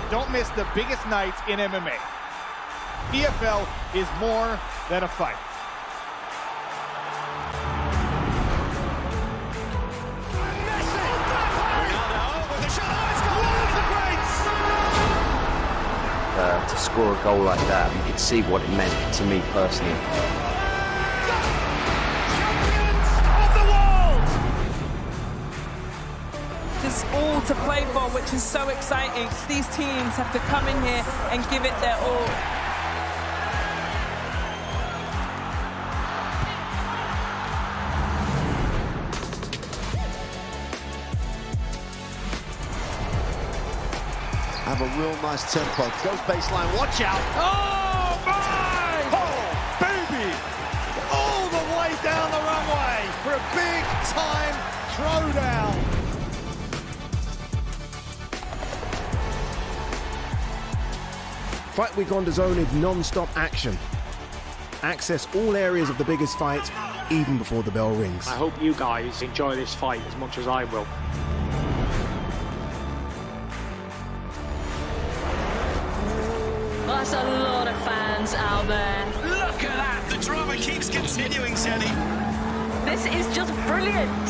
Don't miss the biggest nights in MMA. PFL is more than a fight. To score a goal like that, you could see what it meant to me personally. Just all to play for, which is so exciting. These teams have to come in here and give it their all. Have a real nice tempo. Goes baseline, watch out. Oh, my! Oh, baby! All the way down the runway for a big-time throwdown. Fight Week on DAZN is non-stop action. Access all areas of the biggest fights, even before the bell rings. I hope you guys enjoy this fight as much as I will. That's a lot of fans out there. Look at that! The drama keeps continuing, Jenny. This is just brilliant.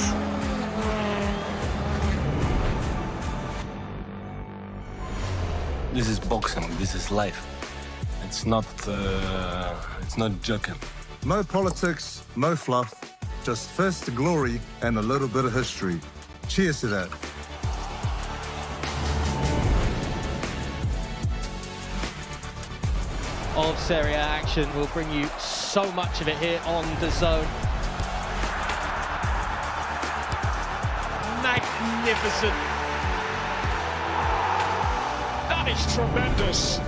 This is boxing. This is life. It's not joking. No politics, no fluff, just first glory and a little bit of history. Cheers to that. Of Serie A action. We'll bring you so much of it here on DAZN. Magnificent. That is tremendous.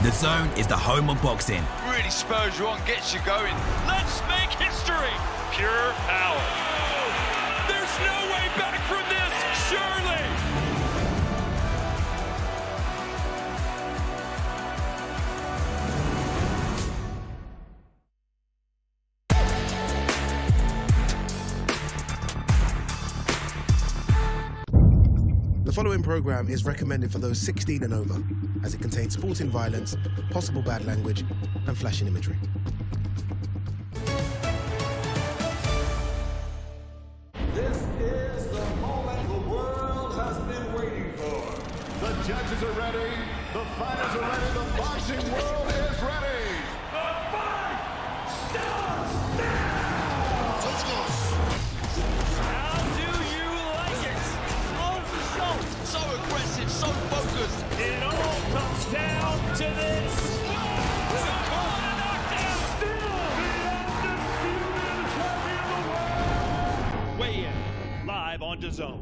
DAZN is the home of boxing. Really spurs you on, gets you going. Let's make history. Pure power. There's no way back from this, surely. The following program is recommended for those 16 and over, as it contains sporting violence, possible bad language, and flashing imagery. This is the moment the world has been waiting for. The judges are ready, the fighters are ready, the boxing world is ready. The fight starts now! Let's go. So aggressive, so focused. It all comes down to this. Still the undisputed champion of the world. Weigh in live on DAZN.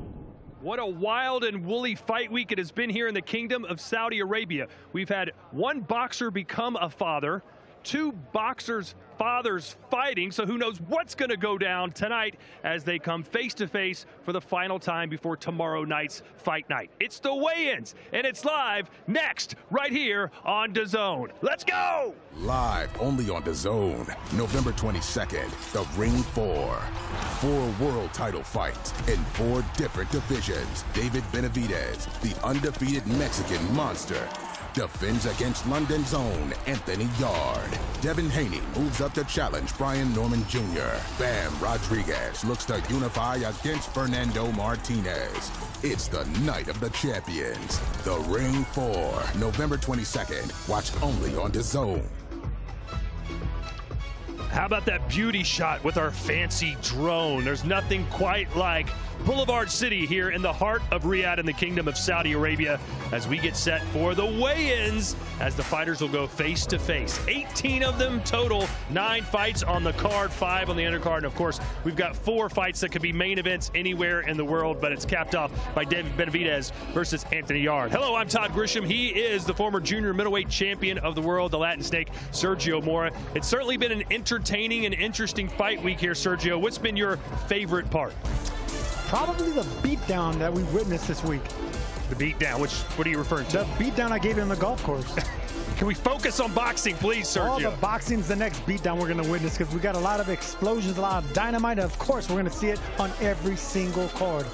What a wild and woolly fight week it has been here in the Kingdom of Saudi Arabia. We've had one boxer become a father, two boxers' fathers fighting, so who knows what's going to go down tonight as they come face to face for the final time before tomorrow night's fight night. It's the weigh-ins, and it's live next right here on DAZN. Let's go! Live only on DAZN, November 22nd, the Ring 4. 4 world title fights in 4 different divisions. David Benavidez, the undefeated Mexican monster, defends against London's own Anthony Yarde. Devin Haney moves up to challenge Brian Norman Jr. Bam Rodriguez looks to unify against Fernando Martinez. It's the night of the champions. The Ring 4, November 22nd. Watch only on DAZN. How about that beauty shot with our fancy drone? There's nothing quite like Boulevard City here in the heart of Riyadh in the Kingdom of Saudi Arabia as we get set for the weigh-ins as the fighters will go face to face. 18 of them total, 9 fights on the card, 5 on the undercard. And of course, we've got 4 fights that could be main events anywhere in the world, but it's capped off by David Benavidez versus Anthony Yarde. Hello, I'm Todd Grisham. He is the former junior middleweight champion of the world, the Latin Snake, Sergio Mora. It's certainly been an entertaining and interesting fight week here, Sergio. What's been your favorite part? Probably the beatdown that we witnessed this week. The beatdown, what are you referring to? The beatdown I gave you on the golf course. Can we focus on boxing, please, Sergio? All the boxing's the next beatdown we're going to witness because we got a lot of explosions, a lot of dynamite, and of course we're going to see it on every single card.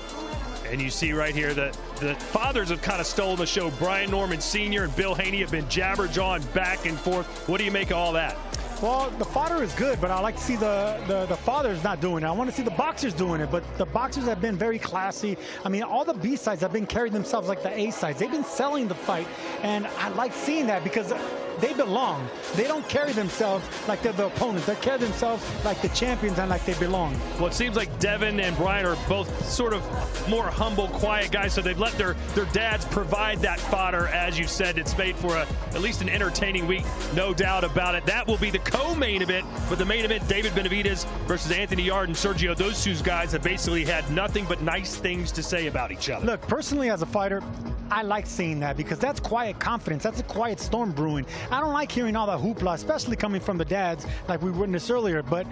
And you see right here that the fathers have kind of stolen the show. Brian Norman Sr. and Bill Haney have been jabber-jawing back and forth. What do you make of all that? Well, the fodder is good, but I like to see the fathers not doing it. I want to see the boxers doing it, but the boxers have been very classy. I mean, all the B sides have been carrying themselves like the A sides. They've been selling the fight, and I like seeing that because they belong. They don't carry themselves like they're the opponents. They carry themselves like the champions and like they belong. Well, it seems like Devin and Brian are both sort of more humble, quiet guys, so they've let their dads provide that fodder. As you said, it's made for at least an entertaining week, no doubt about it. That will be the co-main event, but the main event, David Benavidez versus Anthony Yarde and Sergio. Those two guys have basically had nothing but nice things to say about each other. Look, personally as a fighter, I like seeing that because that's quiet confidence. That's a quiet storm brewing. I don't like hearing all that hoopla, especially coming from the dads like we witnessed earlier. But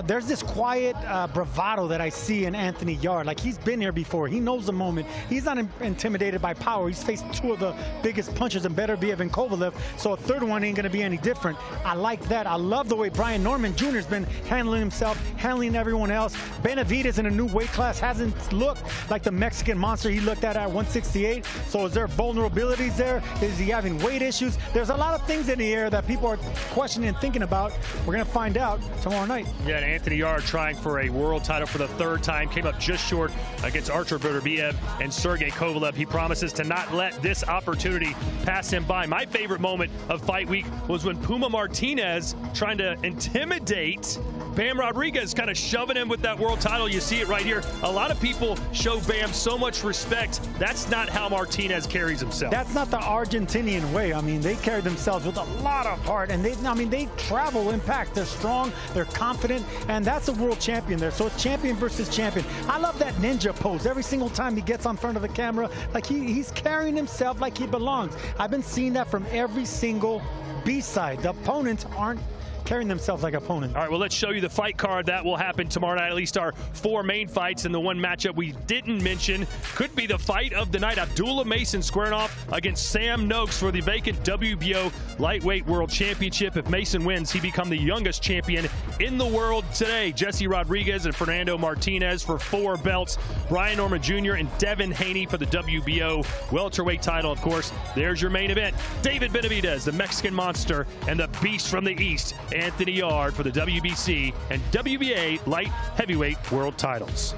there's this quiet bravado that I see in Anthony Yarde. Like, he's been here before. He knows the moment. He's not intimidated by power. He's faced two of the biggest punches in Benavidez and Kovalev, so a third one ain't going to be any different. I like that. I love the way Brian Norman Jr. has been handling himself, handling everyone else. Benavidez in a new weight class hasn't looked like the Mexican monster he looked at 168. So is there vulnerabilities there? Is he having weight issues? There's a lot of things in the air that people are questioning and thinking about. We're going to find out tomorrow night. Yeah, and Anthony Yarde trying for a world title for the third time. Came up just short against Artur Beterbiev and Sergey Kovalev. He promises to not let this opportunity pass him by. My favorite moment of fight week was when Puma Martinez trying to intimidate Bam Rodriguez, kind of shoving him with that world title. You see it right here. A lot of people show Bam so much respect. That's not how Martinez carries himself. That's not the Argentinian way. I mean, they carry themselves with a lot of heart, and they travel in packs. They're strong, they're confident, and that's a world champion there. So it's champion versus champion. I love that ninja pose every single time he gets on front of the camera. Like he's carrying himself like he belongs. I've been seeing that from every single B-side. The opponents aren't carrying themselves like opponents. All right, well, let's show you the fight card. That will happen tomorrow night, at least our 4 main fights. And the one matchup we didn't mention could be the fight of the night. Abdullah Mason squaring off against Sam Noakes for the vacant WBO Lightweight World Championship. If Mason wins, he becomes the youngest champion in the world today. Jesse Rodriguez and Fernando Martinez for 4 belts. Brian Norman Jr. and Devin Haney for the WBO welterweight title, of course. There's your main event. David Benavidez, the Mexican monster, and the beast from the East, Anthony Yarde, for the WBC and WBA light heavyweight world titles.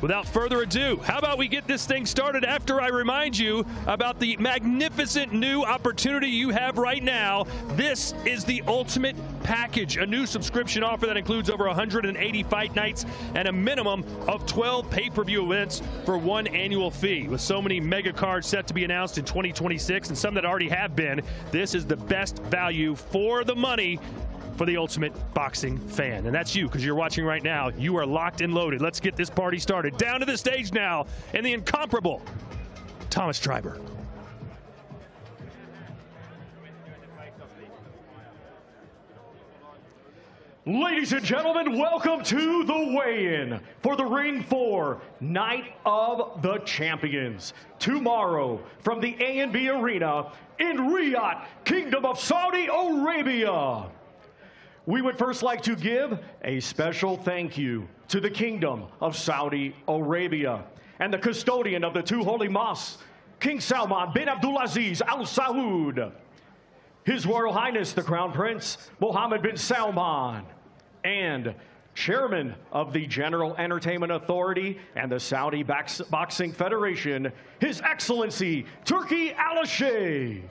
Without further ado, how about we get this thing started after I remind you about the magnificent new opportunity you have right now. This is the Ultimate Package, a new subscription offer that includes over 180 fight nights and a minimum of 12 pay-per-view events for 1 annual fee. With so many mega cards set to be announced in 2026 and some that already have been, this is the best value for the money for the ultimate boxing fan. And that's you, because you're watching right now. You are locked and loaded. Let's get this party started. Down to the stage now, and the incomparable Thomas Treiber. Ladies and gentlemen, welcome to the weigh-in for the Ring 4 Night of the Champions. Tomorrow from the A&B Arena in Riyadh, Kingdom of Saudi Arabia. We would first like to give a special thank you to the Kingdom of Saudi Arabia and the custodian of the 2 holy mosques, King Salman bin Abdulaziz Al Saud, His Royal Highness the Crown Prince Mohammed bin Salman, and Chairman of the General Entertainment Authority and the Saudi Boxing Federation, His Excellency Turki Al-Sheikh.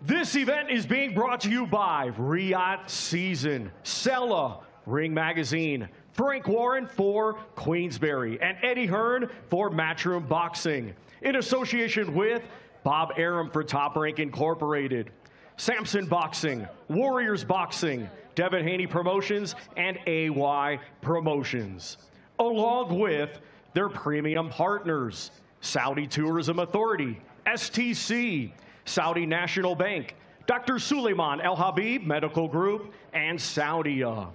This event is being brought to you by Riyadh Season, Sella, Ring Magazine, Frank Warren for Queensberry, and Eddie Hearn for Matchroom Boxing, in association with Bob Arum for Top Rank Incorporated, Samson Boxing, Warriors Boxing, Devin Haney Promotions, and AY Promotions, along with their premium partners, Saudi Tourism Authority, STC, Saudi National Bank, Dr. Suleiman Al Habib Medical Group, and Saudia.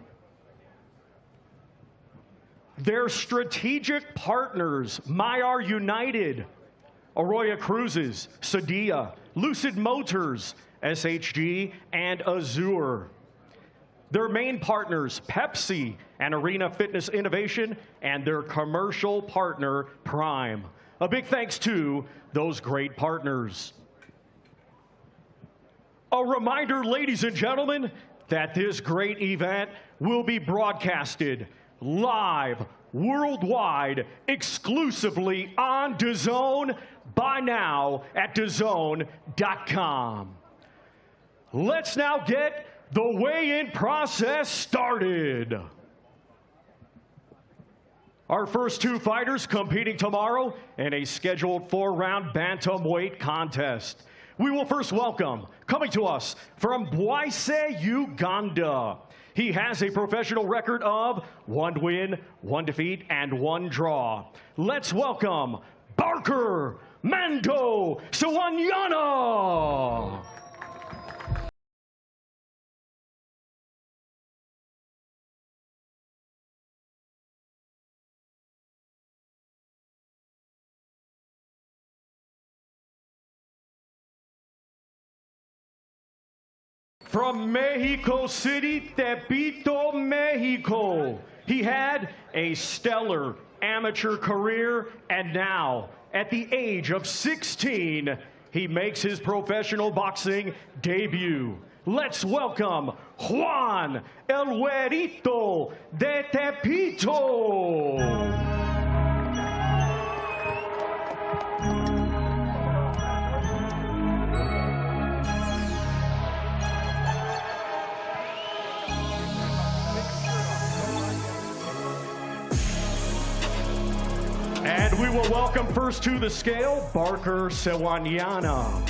Their strategic partners, Mayar United, Arroyo Cruises, Sadia, Lucid Motors, SHG, and Azure. Their main partners, Pepsi and Arena Fitness Innovation, and their commercial partner, Prime. A big thanks to those great partners. A reminder, ladies and gentlemen, that this great event will be broadcasted live, worldwide, exclusively on DAZN by now at DAZN.com. Let's now get the weigh-in process started. Our first two fighters competing tomorrow in a scheduled 4-round bantamweight contest. We will first welcome, coming to us from Bwaise, Uganda. He has a professional record of 1 win, 1 defeat, and 1 draw. Let's welcome Barker Mando Sawanyana. From Mexico City, Tepito, Mexico. He had a stellar amateur career, and now, at the age of 16, he makes his professional boxing debut. Let's welcome Juan El Güerito de Tepito. And we will welcome first to the scale, Barker Sawanyana.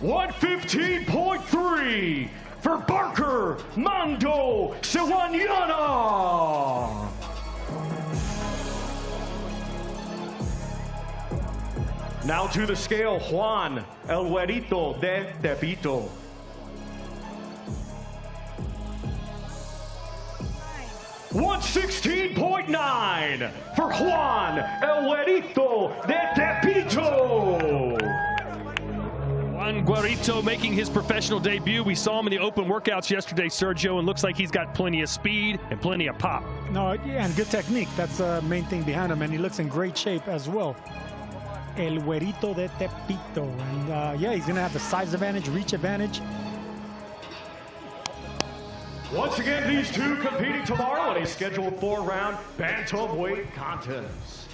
$115.3 for Barker Mando Sawanyana. Now to the scale, Juan El Güerito de Tepito. $116.9 for Juan El Güerito de Tepito. Juan Güerito making his professional debut. We saw him in the open workouts yesterday, Sergio, and looks like he's got plenty of speed and plenty of pop. No, yeah, and good technique. That's the main thing behind him, and he looks in great shape as well. El Güerito de Tepito. And yeah, he's going to have the size advantage, reach advantage. Once again, these two competing tomorrow in a scheduled 4-round bantamweight contest.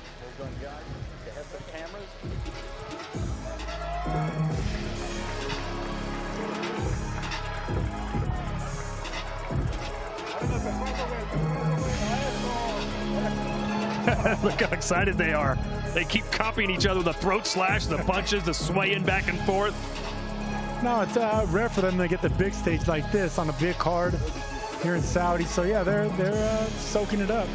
Look how excited they are. They keep copying each other with the throat slash, the punches, the swaying back and forth. No, it's rare for them to get the big stage like this on a big card here in Saudi. So yeah, they're soaking it up.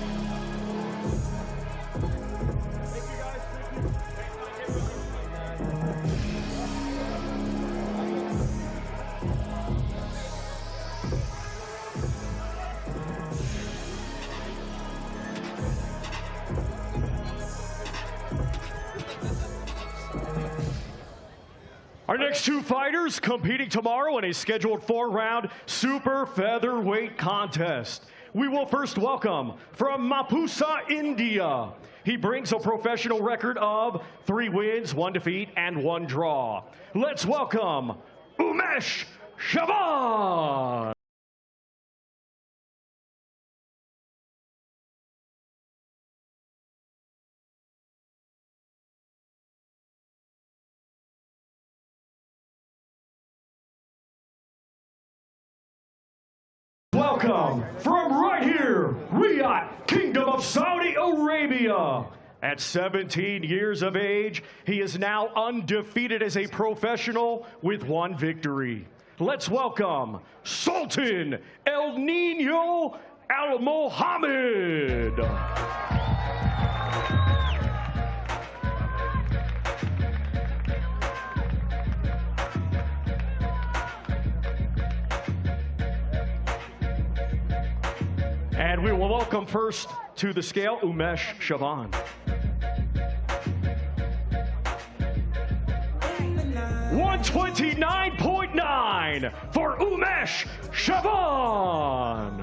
Our next two fighters competing tomorrow in a scheduled 4-round super featherweight contest. We will first welcome from Mapusa, India. He brings a professional record of 3 wins, 1 defeat, and 1 draw. Let's welcome Umesh Shaban. Welcome from right here, Riyadh, Kingdom of Saudi Arabia. At 17 years of age, he is now undefeated as a professional with 1 victory. Let's welcome Sultan El Nino Al Mohammed. And we will welcome first to the scale, Umesh Chavan. 129.9 for Umesh Chavan.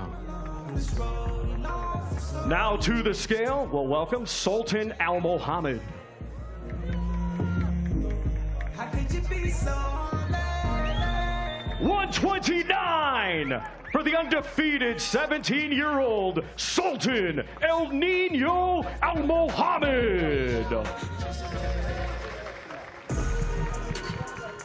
Now to the scale, we'll welcome Sultan Al Mohammed. 129 for the undefeated 17-year-old Sultan El Nino Al Mohammed.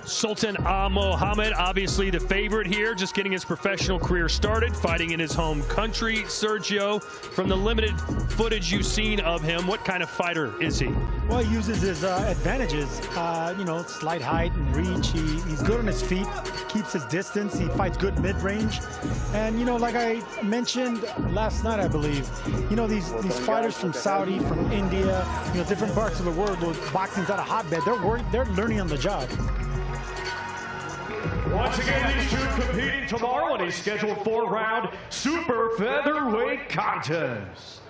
Sultan Al Mohammed, obviously the favorite here, just getting his professional career started, fighting in his home country. Sergio, from the limited footage you've seen of him, what kind of fighter is he? Well, he uses his advantages, you know, slight height and reach. He's good on his feet, keeps his distance. He fights good mid-range. And, you know, like I mentioned last night, I believe, you know, these fighters from Saudi, from India, you know, different parts of the world where boxing's at a hotbed, they're learning on the job. Once again, these two competing tomorrow in a scheduled 4-round super featherweight contest.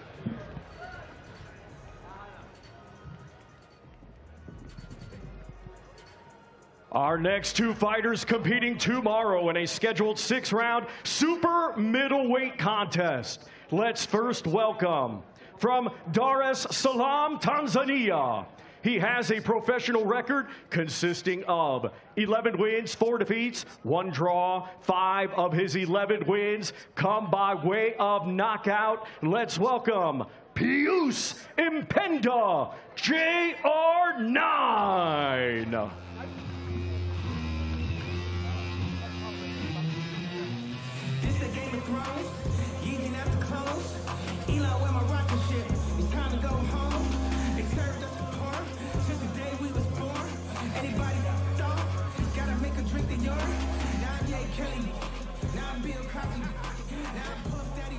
Our next two fighters competing tomorrow in a scheduled 6-round super middleweight contest. Let's first welcome from Dar es Salaam, Tanzania. He has a professional record consisting of 11 wins, 4 defeats, 1 draw. 5 of his 11 wins come by way of knockout. Let's welcome Pius Impenda, JR9.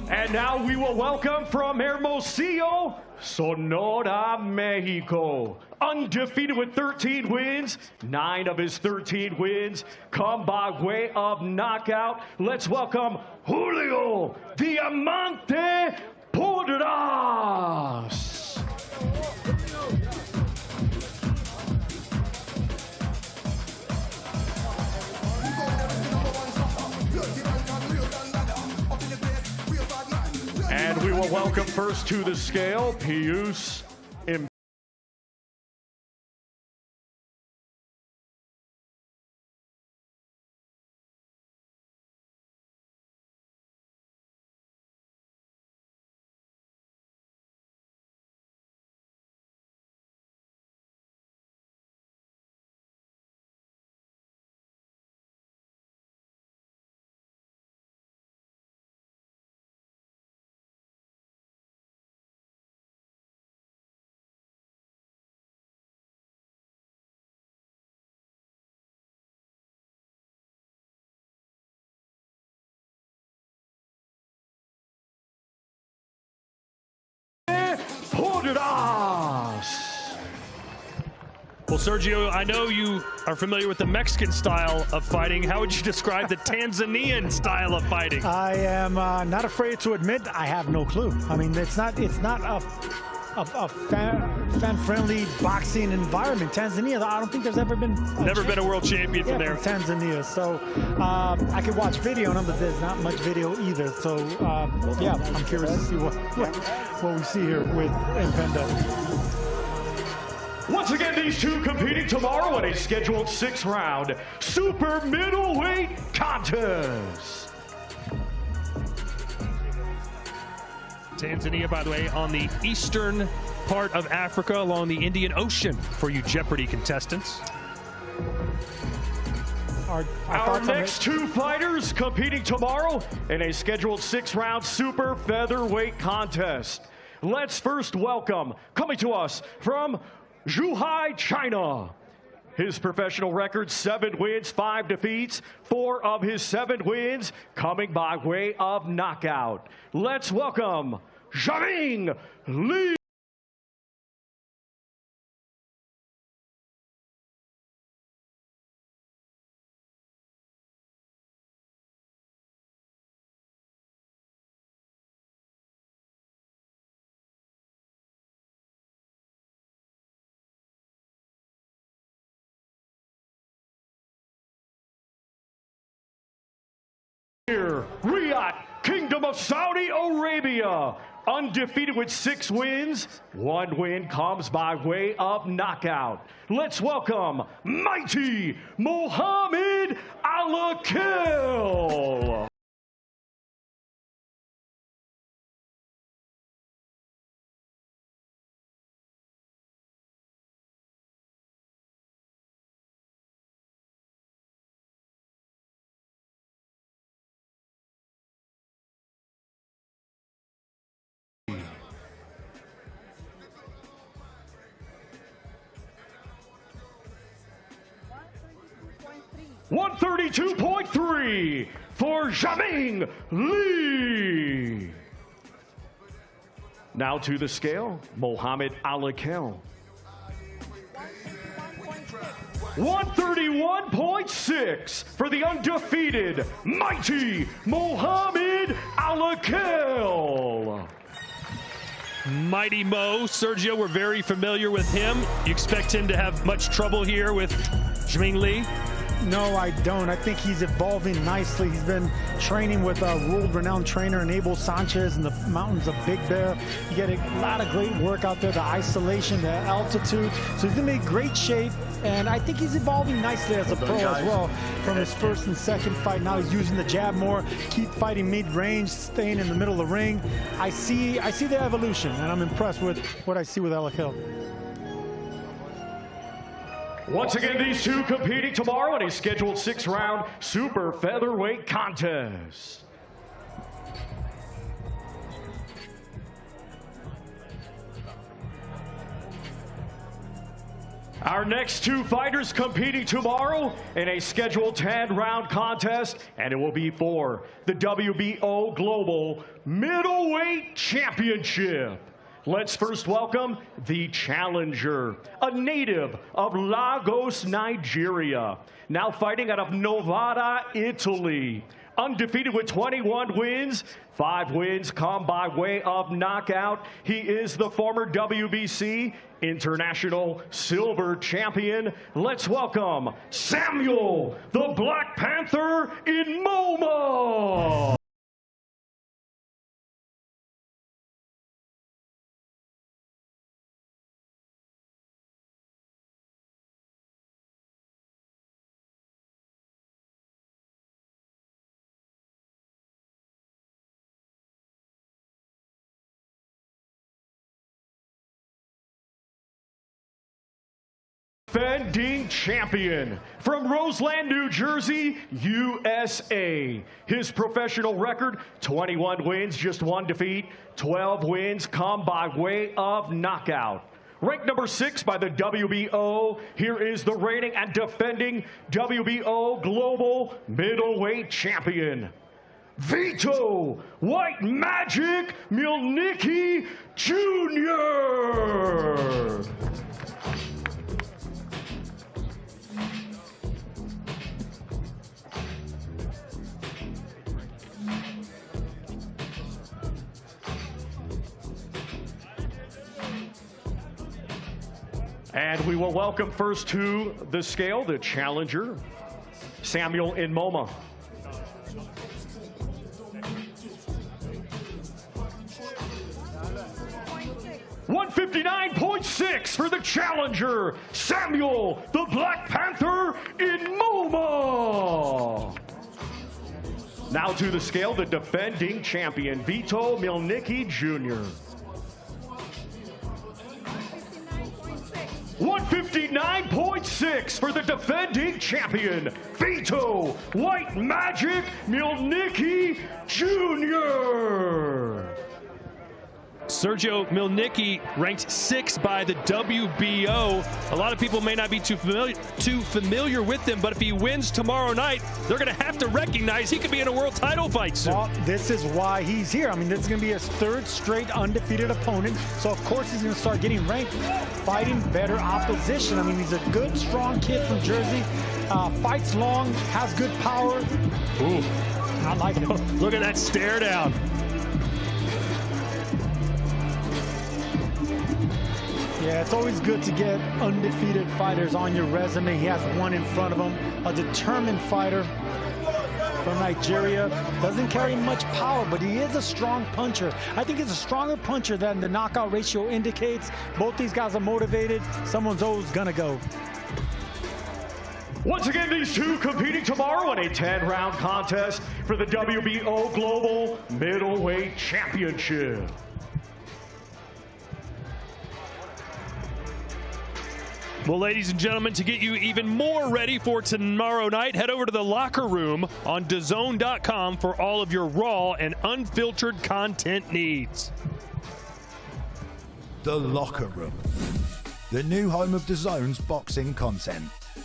And now we will welcome from Hermosillo, Sonora, Mexico. Undefeated with 13 wins. 9 of his 13 wins come by way of knockout. Let's welcome Julio Diamante Porras. And we will welcome first to the scale, Pius Impenda. Well, Sergio, I know you are familiar with the Mexican style of fighting. How would you describe the Tanzanian style of fighting? I am not afraid to admit I have no clue. I mean, it's not a fan-friendly boxing environment. Tanzania, I don't think there's ever been been a world champion from there. From Tanzania. So I could watch video on them, but there's not much video either. So yeah, I'm curious to see what we see here with Impenda. Once again, these two competing tomorrow in a scheduled 6-round super middleweight contest. Tanzania, by the way, on the eastern part of Africa along the Indian Ocean for you Jeopardy contestants. Our next two fighters competing tomorrow in a scheduled 6-round super featherweight contest. Let's first welcome, coming to us from Zhuhai, China. His professional record, 7 wins, 5 defeats. 4 of his 7 wins coming by way of knockout. Let's welcome Zhang Li. Here, Riyadh, Kingdom of Saudi Arabia, undefeated with 6 wins. 1 win comes by way of knockout. Let's welcome mighty Mohammed Alakil. $132.3 for Jaming Lee. Now to the scale, Mohammed Alakil. 131.6 for the undefeated, mighty Mohammed Alakil. Mighty Mo, Sergio, we're very familiar with him. You expect him to have much trouble here with Jaming Lee? No, I don't. I think he's evolving nicely. He's been training with a world-renowned trainer, Abel Sanchez, in the mountains of Big Bear. You get a lot of great work out there, the isolation, the altitude. So he's in great shape, and I think he's evolving nicely as a pro as well. From his first and second fight, now he's using the jab more, keep fighting mid-range, staying in the middle of the ring. I see the evolution, and I'm impressed with what I see with Alakil. Once again, these two competing tomorrow in a scheduled 6-round super featherweight contest. Our next 2 fighters competing tomorrow in a scheduled 10-round contest, and it will be for the WBO Global Middleweight Championship. Let's first welcome the challenger, a native of Lagos, Nigeria, now fighting out of Novara, Italy. Undefeated with 21 wins, 5 wins come by way of knockout. He is the former WBC International Silver Champion. Let's welcome Samuel, the Black Panther in MoMA. Defending champion from Roseland, New Jersey, USA. His professional record, 21 wins, just 1 defeat. 12 wins come by way of knockout. Ranked number 6 by the WBO, here is the reigning and defending WBO Global Middleweight Champion, Vito White Magic Mielnicki Jr. And we will welcome first to the scale, the challenger, Samuel in MoMA. $159.6 for the challenger, Samuel, the Black Panther in MoMA. Now to the scale, the defending champion, Vito Mielnicki Jr. 159.6 for the defending champion, Vito White Magic Mielnicki Jr. Sergio Mielnicki ranked 6th by the WBO. A lot of people may not be too familiar with him, but if he wins tomorrow night, they're going to have to recognize he could be in a world title fight soon. Well, this is why he's here. I mean, this is going to be his 3rd straight undefeated opponent, so of course he's going to start getting ranked, fighting better opposition. I mean, he's a good, strong kid from Jersey, fights long, has good power. Ooh. I like him. Look at that stare down. Yeah, it's always good to get undefeated fighters on your resume. He has one in front of him, a determined fighter. from Nigeria. Doesn't carry much power, but he is a strong puncher. I think he's a stronger puncher than the knockout ratio indicates. Both these guys are motivated. Someone's always gonna go. Once again, these two competing tomorrow in a 10-round contest for the WBO Global Middleweight Championship. Well, ladies and gentlemen, to get you even more ready for tomorrow night, head over to the locker room on DAZN.com for all of your raw and unfiltered content needs. The Locker Room, the new home of DAZN's boxing content.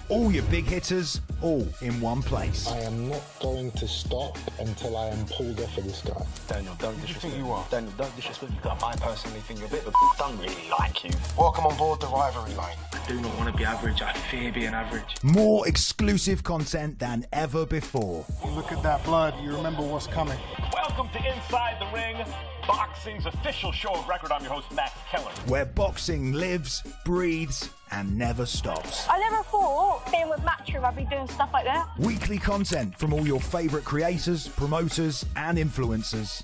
All your big hitters, all in one place. I am not going to stop until I am pulled off of this guy. Daniel, don't disrespect you are. Daniel, don't disrespect you. I personally think you're a bit of a don't really like you. Welcome on board the rivalry line. I do not want to be average. I fear being average. More exclusive content than ever before. Look at that blood. You remember what's coming. Welcome to Inside the Ring, boxing's official show of record. I'm your host, Max Keller. Where boxing lives, breathes, and never stops. I never thought being with Matchroom I'd be doing stuff like that. Weekly content from all your favourite creators, promoters, and influencers.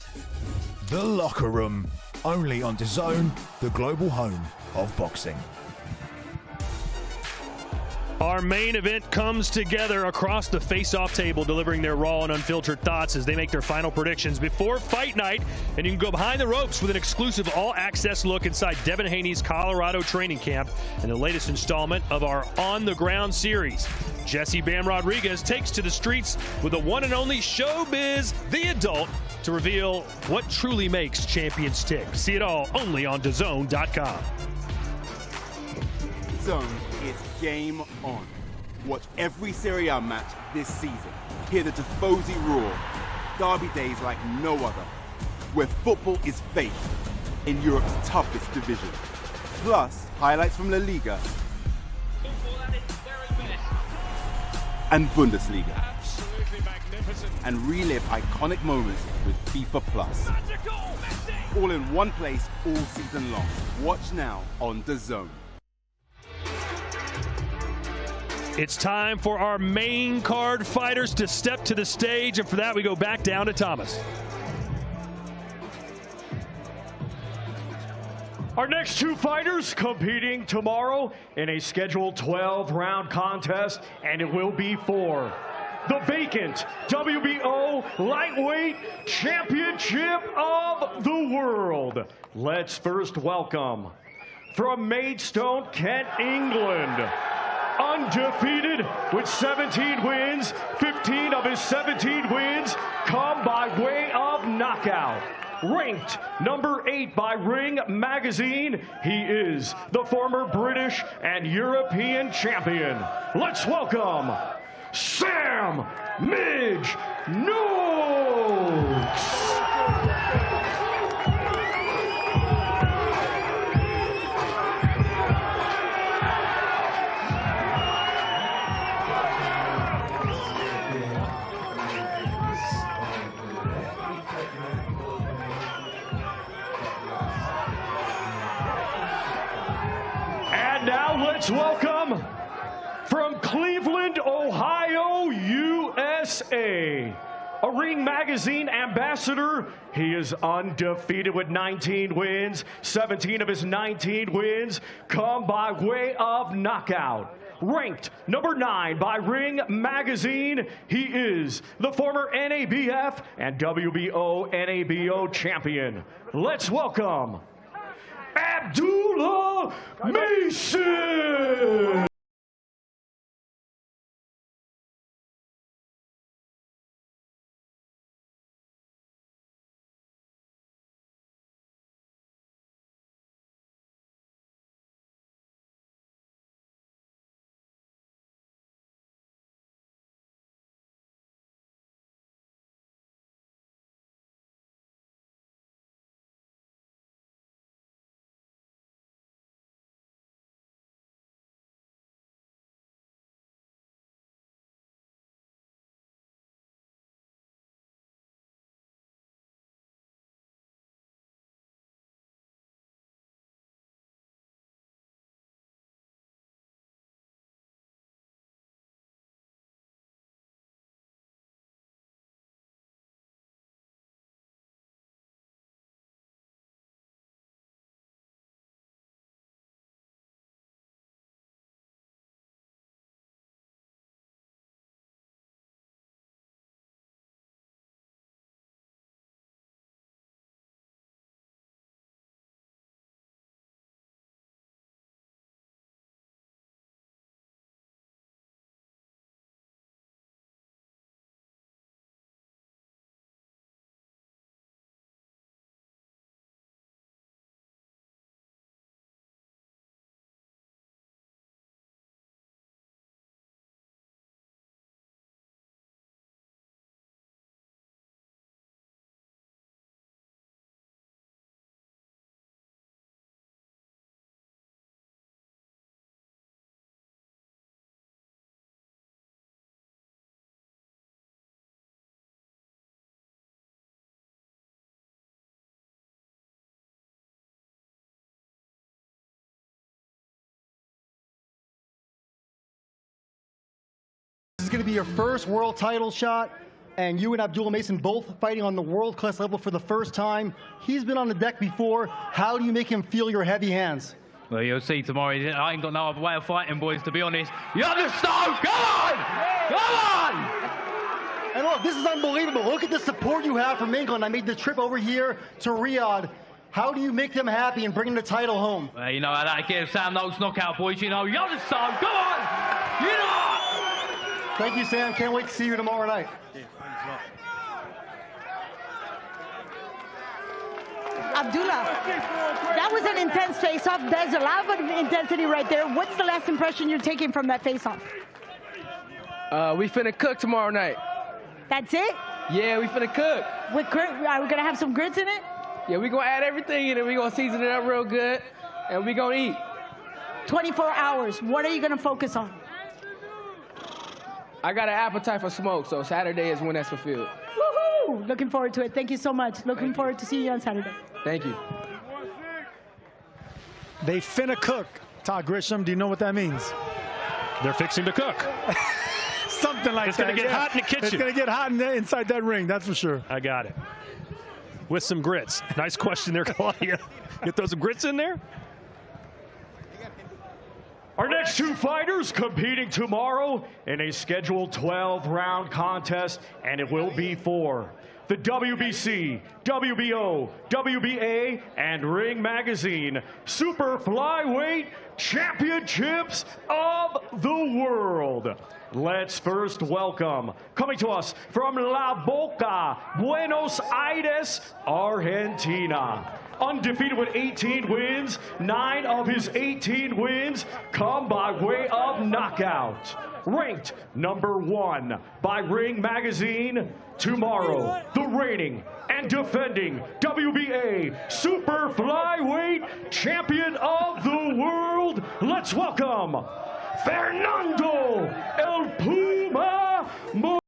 The Locker Room, only on DAZN, the global home of boxing. Our main event comes together across the face-off table, delivering their raw and unfiltered thoughts as they make their final predictions before fight night. And you can go behind the ropes with an exclusive all-access look inside Devin Haney's Colorado training camp and the latest installment of our On the Ground series. Jesse Bam Rodriguez takes to the streets with the one and only Showbiz, the adult, to reveal what truly makes champions tick. See it all only on DAZN.com. DAZN is game on. Watch every Serie A match this season. Hear the Tifosi roar. Derby days like no other. Where football is faith in Europe's toughest division. Plus, highlights from La Liga and Bundesliga. Absolutely magnificent. And relive iconic moments with FIFA Plus. All in one place all season long. Watch now on DAZN. It's time for our main card fighters to step to the stage, and for that we go back down to Thomas. Our next two fighters competing tomorrow in a scheduled 12-round contest, and it will be for the vacant WBO Lightweight Championship of the World. Let's first welcome from Maidstone, Kent, England, undefeated with 17 wins, 15 of his 17 wins come by way of knockout. Ranked number 8 by Ring Magazine, he is the former British and European champion. Let's welcome Sam Midge Noakes. Let's welcome from Cleveland, Ohio, USA, a Ring Magazine ambassador. He is undefeated with 19 wins. 17 of his 19 wins come by way of knockout. Ranked number 9 by Ring Magazine, he is the former NABF and WBO NABO champion. Let's welcome Abdullah Mason. is going to be your first world title shot, and you and Abdullah Mason both fighting on the world-class level for the first time. He's been on the deck before. How do you make him feel your heavy hands? Well, you'll see tomorrow. I ain't got no other way of fighting, boys, to be honest. You understand? Come on! Come on! And look, this is unbelievable. Look at the support you have from England. I made the trip over here to Riyadh. How do you make them happy and bring the title home? Well, you know, I like it. Sam Noakes knockout, boys. You know, you understand? Come on! You know! Thank you, Sam. Can't wait to see you tomorrow night. Abdullah, that was an intense face-off. There's a lot of intensity right there. What's the last impression you're taking from that face-off? We finna cook tomorrow night. That's it? Yeah, we finna cook. Are we gonna have some grits in it? Yeah, we gonna add everything in it. We gonna season it up real good, and we gonna eat. 24 hours. What are you gonna focus on? I got an appetite for smoke, so Saturday is when that's fulfilled. Woohoo! Looking forward to it. Thank you so much. Looking forward to seeing you on Saturday. Thank you. They finna cook. Todd Grisham, do you know what that means? They're fixing to cook. Something like it's that. It's going to get hot in the kitchen. It's going to get hot inside that ring, that's for sure. I got it. With some grits. Nice question there, Claudia. Get those grits in there? Our next two fighters competing tomorrow in a scheduled 12-round contest, and it will be for the WBC, WBO, WBA, and Ring Magazine Super Flyweight Championships of the World. Let's first welcome, coming to us from La Boca, Buenos Aires, Argentina. Undefeated with 18 wins, 9 of his 18 wins come by way of knockout. Ranked #1 by Ring Magazine, tomorrow the reigning and defending WBA Super Flyweight Champion of the World. Let's welcome Fernando El Puma Moreira.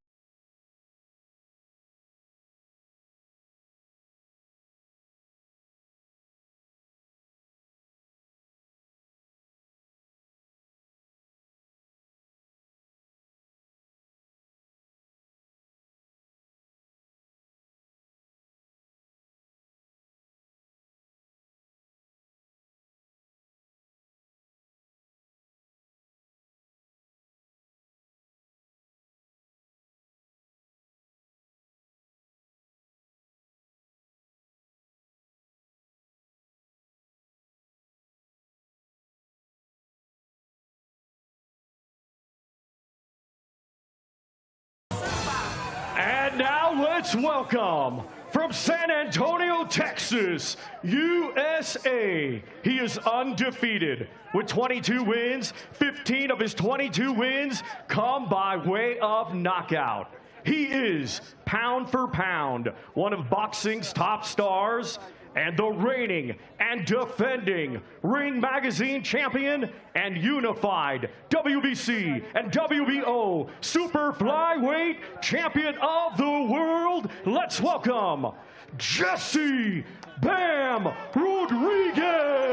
And now let's welcome, from San Antonio, Texas, USA. He is undefeated with 22 wins. 15 of his 22 wins come by way of knockout. He is, pound for pound, one of boxing's top stars and the reigning and defending Ring Magazine champion and unified WBC and WBO Super Flyweight Champion of the World. Let's welcome Jesse Bam Rodriguez.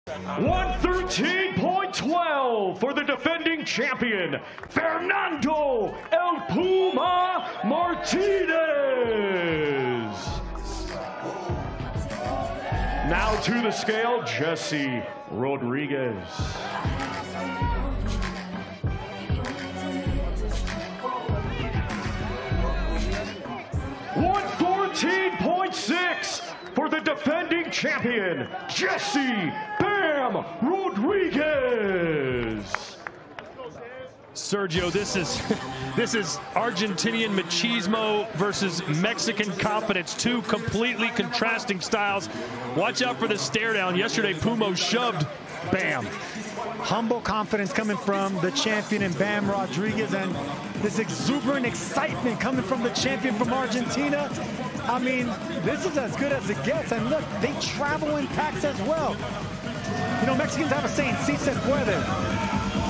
$113.12 for the defending champion, Fernando El Puma Martinez. Now to the scale, Jesse Rodriguez. 114.6 for the defending champion, Jesse Bam Rodriguez. Sergio, this is Argentinian machismo versus Mexican confidence, two completely contrasting styles. Watch out for the stare down. Yesterday, Pumo shoved Bam. Humble confidence coming from the champion in Bam Rodriguez, and this exuberant excitement coming from the champion from Argentina. I mean, this is as good as it gets. And look, they travel in packs as well. You know, Mexicans have a saying, si se puede.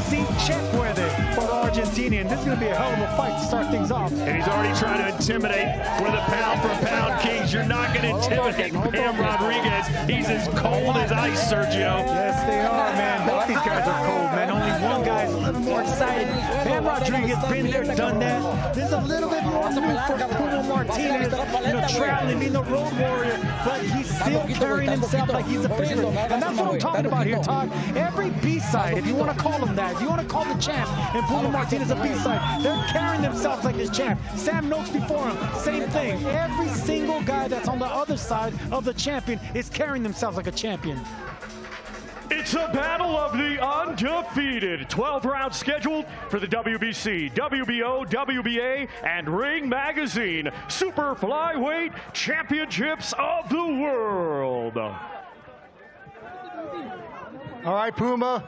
Si che puede for the Argentinian. This is going to be a hell of a fight to start things off. And he's already trying to intimidate one of the pound-for-pound kings. You're not going to intimidate Bam Rodriguez. He's as cold as ice, Sergio. Yes, they are, man. Both these guys are cold, man. Only one guy's a little more excited. Bam Rodriguez been there, done that. There's a little bit more room for Pumo Martinez, you know, traveling, being the road warrior, but he's still carrying himself like he's a favorite. And that's what I'm talking about here, Todd. Every B-side, if you want to call him that, if you want to call the champ and Pumo Martinez a B-side, they're carrying themselves like this champ. Sam Noakes before him, same thing. Every single guy that's on the other side of the champion is carrying themselves like a champion. It's a battle of the undefeated. 12 rounds scheduled for the WBC, WBO, WBA, and Ring Magazine Super Flyweight Championships of the World. All right, Puma.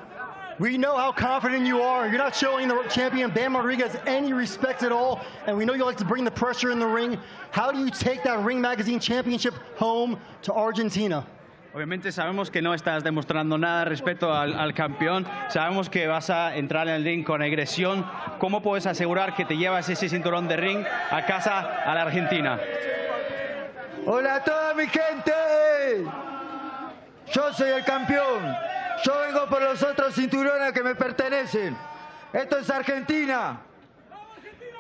We know how confident you are. You're not showing the champion, Bam Rodriguez, any respect at all. And we know you like to bring the pressure in the ring. How do you take that Ring Magazine Championship home to Argentina? Obviamente sabemos que no estás demostrando nada respecto al campeón. Sabemos que vas a entrar en el ring con agresión. ¿Cómo puedes asegurar que te llevas ese cinturón de ring a casa a la Argentina? Hola a toda mi gente. Yo soy el campeón. Yo vengo por los otros cinturones que me pertenecen. Esto es Argentina.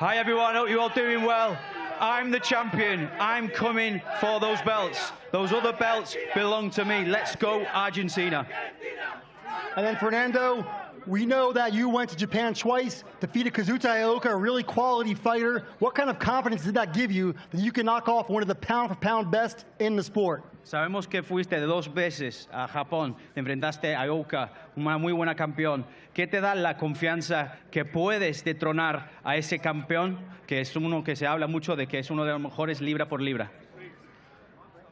Hi everyone, hope you're all doing well. I'm the champion. I'm coming for those belts. Those other belts belong to me. Let's go, Argentina. And then Fernando, we know that you went to Japan twice, defeated Kazuta Ioka, a really quality fighter. What kind of confidence did that give you that you can knock off one of the pound-for-pound best in the sport? Sabemos que fuiste de dos veces a Japón, te enfrentaste a Ioka, una muy buena campeón. ¿Qué te da la confianza que puedes detronar a ese campeón, que es uno que se habla mucho de que es uno de los mejores libra por libra?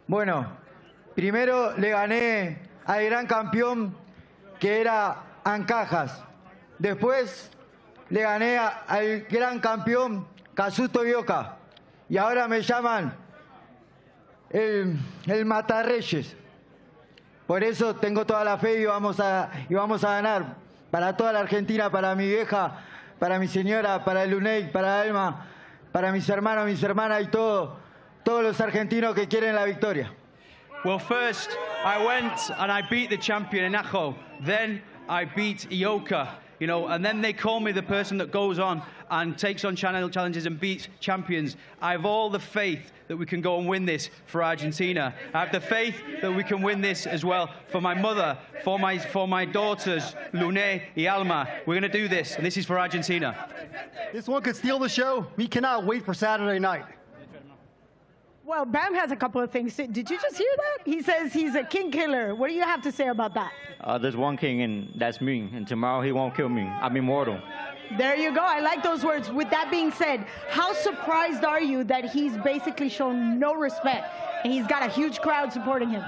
Bueno, primero le gané al gran campeón que era Ancajas. Después le gané al gran campeón Kazuto Ioka. Y ahora me llaman el Matarreyes. Por eso tengo toda la fe y vamos a ganar. Para toda la Argentina, para mi vieja, para mi señora, para el Luney, para Alma, para mis hermanos, mis hermanas y todos los argentinos que quieren la victoria. Well, first I went and I beat the champion in Ajo. Then I beat Ioka, you know, and then they call me the person that goes on and takes on challenges and beats champions. I have all the faith that we can go and win this for Argentina. I have the faith that we can win this as well for my mother, for my daughters, Lune y Alma. We're going to do this, and this is for Argentina. This one could steal the show. We cannot wait for Saturday night. Well, Bam has a couple of things. Did you just hear that? He says he's a king killer. What do you have to say about that? There's one king, and that's me. And tomorrow he won't kill me. I'm immortal. There you go. I like those words. With that being said, how surprised are you that he's basically shown no respect and he's got a huge crowd supporting him?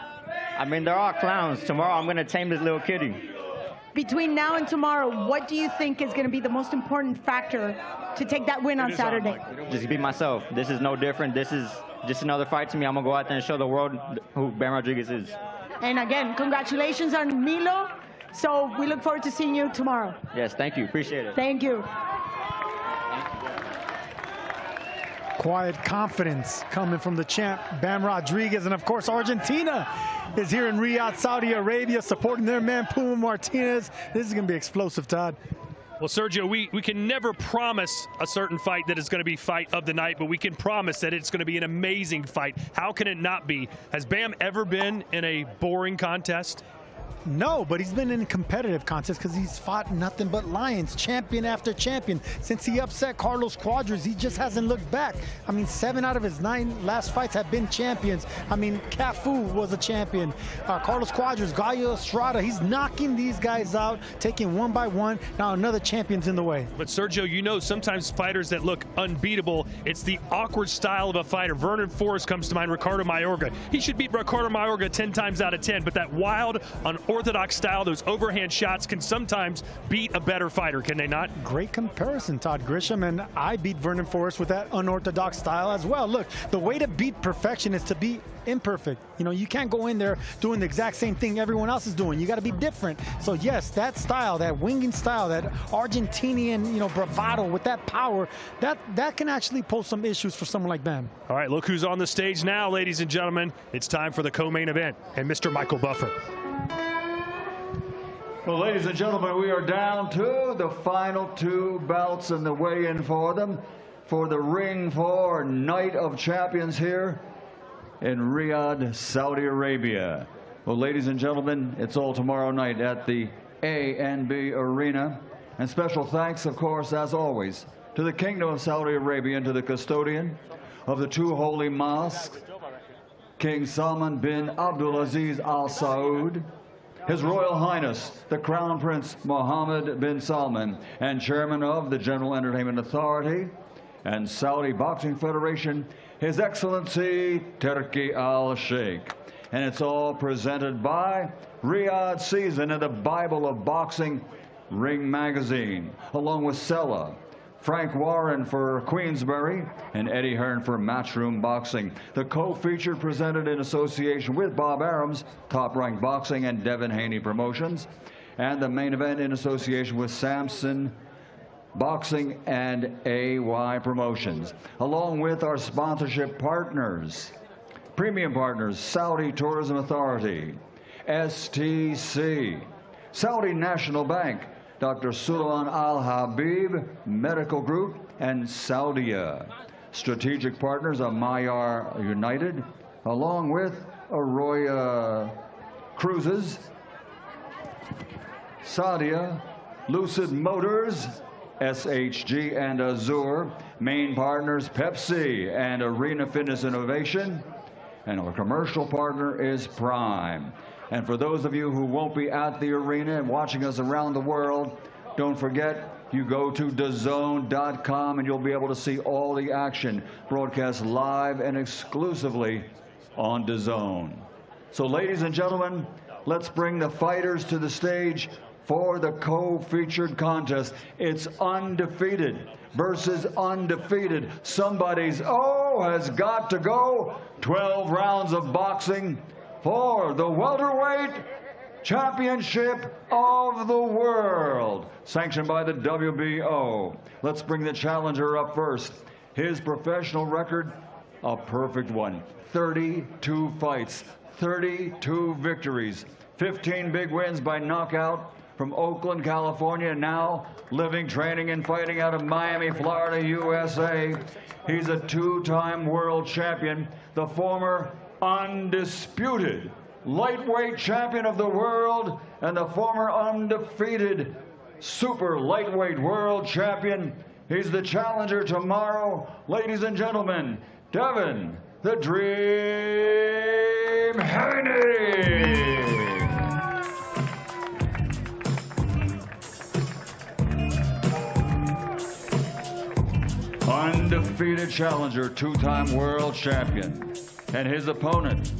I mean, they're all clowns. Tomorrow I'm going to tame this little kitty. Between now and tomorrow, what do you think is going to be the most important factor to take that win on Saturday? Just be myself. This is no different. This is just another fight to me. I'm going to go out there and show the world who Bam Rodriguez is. And again, congratulations on Milo. So we look forward to seeing you tomorrow. Yes, thank you. Appreciate it. Thank you. Quiet confidence coming from the champ, Bam Rodriguez. And of course, Argentina is here in Riyadh, Saudi Arabia, supporting their man, Pumo Martinez. This is going to be explosive, Todd. Well, Sergio, we can never promise a certain fight that is going to be fight of the night, but we can promise that it's going to be an amazing fight. How can it not be? Has Bam ever been in a boring contest? No, but he's been in competitive contests because he's fought nothing but lions, champion after champion. Since he upset Carlos Cuadras, he just hasn't looked back. I mean, 7 out of his 9 last fights have been champions. I mean, Cafu was a champion. Carlos Cuadras, Gallo Estrada, he's knocking these guys out, taking one by one. Now another champion's in the way. But Sergio, you know, sometimes fighters that look unbeatable, it's the awkward style of a fighter. Vernon Forrest comes to mind, Ricardo Mayorga. He should beat Ricardo Mayorga 10 times out of 10, but that wild, unorthodox style, those overhand shots can sometimes beat a better fighter, can they not? Great comparison, Todd Grisham, and I beat Vernon Forrest with that unorthodox style as well. Look, the way to beat perfection is to be imperfect. You know, you can't go in there doing the exact same thing everyone else is doing. You got to be different. So yes, that style, that winging style, that Argentinian, you know, bravado with that power, that can actually pose some issues for someone like Bam. All right, look who's on the stage now, ladies and gentlemen. It's time for the co-main event and Mr. Michael Buffer. Well, ladies and gentlemen, we are down to the final 2 bouts and the weigh-in for them for the Ring 4 Night of Champions here in Riyadh, Saudi Arabia. Well, ladies and gentlemen, it's all tomorrow night at the ANB Arena. And special thanks, of course, as always, to the Kingdom of Saudi Arabia and to the custodian of the 2 holy mosques, King Salman bin Abdulaziz Al Saud, His Royal Highness, the Crown Prince Mohammed bin Salman, and Chairman of the General Entertainment Authority and Saudi Boxing Federation, His Excellency Turki Al Sheikh. And it's all presented by Riyadh Season and the Bible of Boxing Ring Magazine, along with Sella, Frank Warren for Queensbury, and Eddie Hearn for Matchroom Boxing. The co-featured presented in association with Bob Arams, Top Rank Boxing, and Devin Haney Promotions. And the main event in association with Samson Boxing and AY Promotions. Along with our sponsorship partners, premium partners, Saudi Tourism Authority, STC, Saudi National Bank, Dr. Sulaiman Al Habib Medical Group, and Saudia. Strategic partners are Mayar United, along with Arroyo Cruises, Saudia, Lucid Motors, SHG, and Azure. Main partners Pepsi and Arena Fitness Innovation. And our commercial partner is Prime. And for those of you who won't be at the arena and watching us around the world, don't forget, you go to DAZN.com and you'll be able to see all the action broadcast live and exclusively on DAZN. So ladies and gentlemen, let's bring the fighters to the stage for the co-featured contest. It's undefeated versus undefeated. Somebody's has got to go. 12 rounds of boxing for the Welterweight Championship of the World, sanctioned by the WBO. Let's bring the challenger up first. His professional record, a perfect one. 32 fights, 32 victories, 15 big wins by knockout. From Oakland, California, now living, training, and fighting out of Miami, Florida, USA. He's a 2-time world champion, the former undisputed lightweight champion of the world, and the former undefeated super lightweight world champion. He's the challenger tomorrow. Ladies and gentlemen, Devin the Dream Haney. Undefeated challenger, 2-time world champion. And his opponent,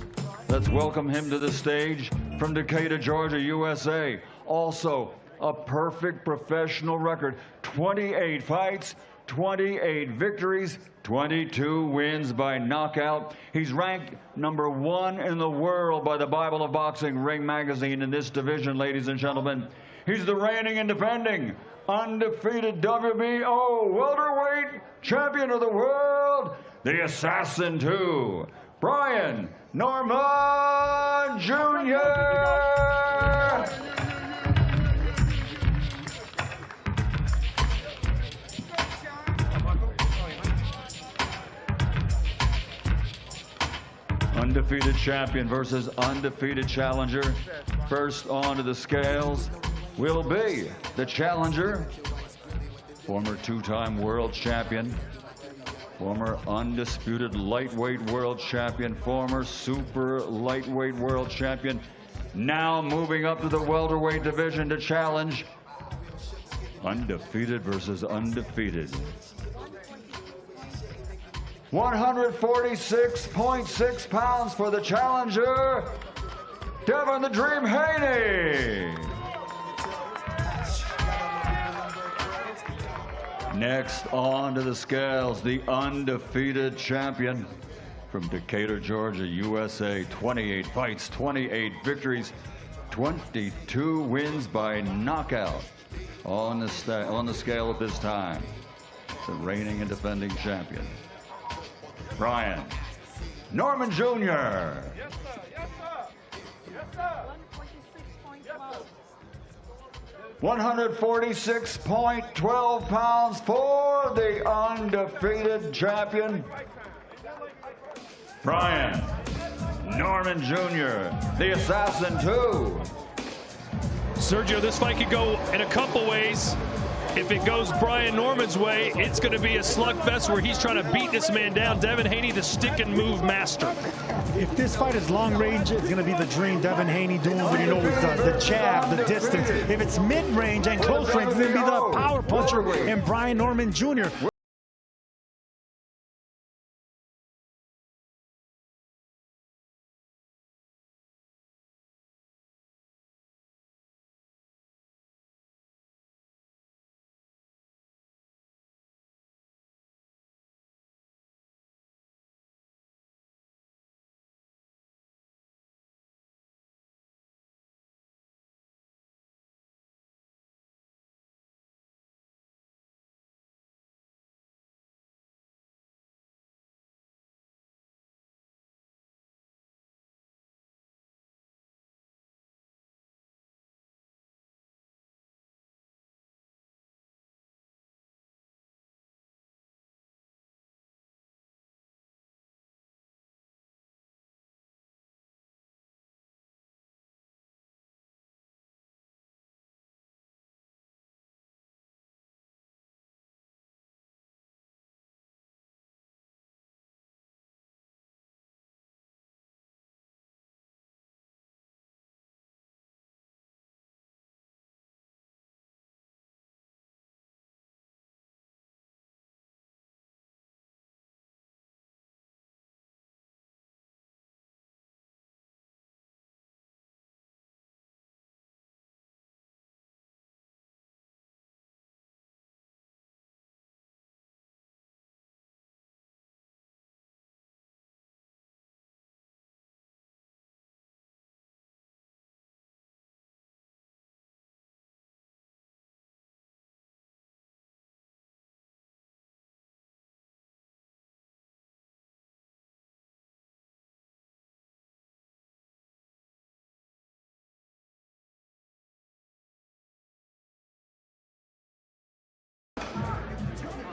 let's welcome him to the stage from Decatur, Georgia, USA. Also, a perfect professional record. 28 fights, 28 victories, 22 wins by knockout. He's ranked #1 in the world by the Bible of Boxing Ring Magazine in this division, ladies and gentlemen. He's the reigning and defending undefeated WBO welterweight champion of the world, the Assassin 2, Brian Norman Jr. Undefeated champion versus undefeated challenger. First onto the scales will be the challenger, former two-time world champion, former undisputed lightweight world champion, former super lightweight world champion, now moving up to the welterweight division to challenge undefeated versus undefeated. 146.6 pounds for the challenger, Devin the Dream Haney. Next on to the scales, the undefeated champion from Decatur, Georgia, USA. 28 fights, 28 victories, 22 wins by knockout on the scale at this time. The reigning and defending champion, Brian Norman Jr. 146.12 pounds for the undefeated champion, Brian Norman Jr., the Assassin 2. Sergio, this fight could go in a couple ways. If it goes Brian Norman's way, it's going to be a slugfest where he's trying to beat this man down. Devin Haney, the stick and move master. If this fight is long range, it's going to be the dream. Devin Haney doing what he knows, the jab, the distance. If it's mid-range and close range, it's going to be the power puncher and Brian Norman Jr.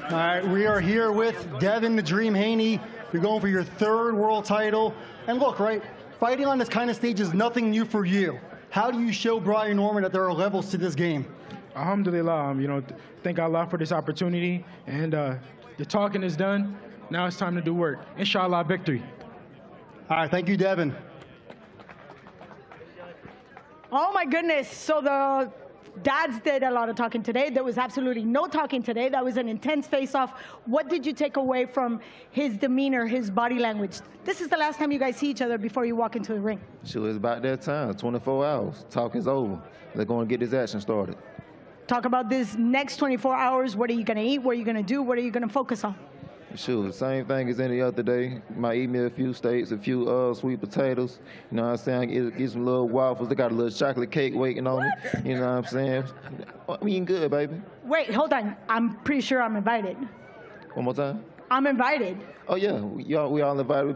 All right, we are here with Devin the Dream Haney. You're going for your third world title. And look, right, fighting on this kind of stage is nothing new for you. How do you show Brian Norman that there are levels to this game? Alhamdulillah, thank Allah for this opportunity. And the talking is done. Now it's time to do work. Inshallah, victory. All right, thank you, Devin. Oh my goodness, so the dads did a lot of talking today. There was absolutely no talking today. That was an intense face-off. What did you take away from his demeanor, his body language? This is the last time you guys see each other before you walk into the ring. Sure, it's about that time, 24 hours. Talk is over. They're going to get this action started. Talk about this next 24 hours. What are you going to eat? What are you going to do? What are you going to focus on? Sure, same thing as any other day. Might eat me a few steaks, a few sweet potatoes. You know what I'm saying? Get some little waffles. They got a little chocolate cake waiting on me. You know what I'm saying? I'm eating good, baby. Wait, hold on. I'm pretty sure I'm invited. One more time? I'm invited. Oh yeah, we all invited. We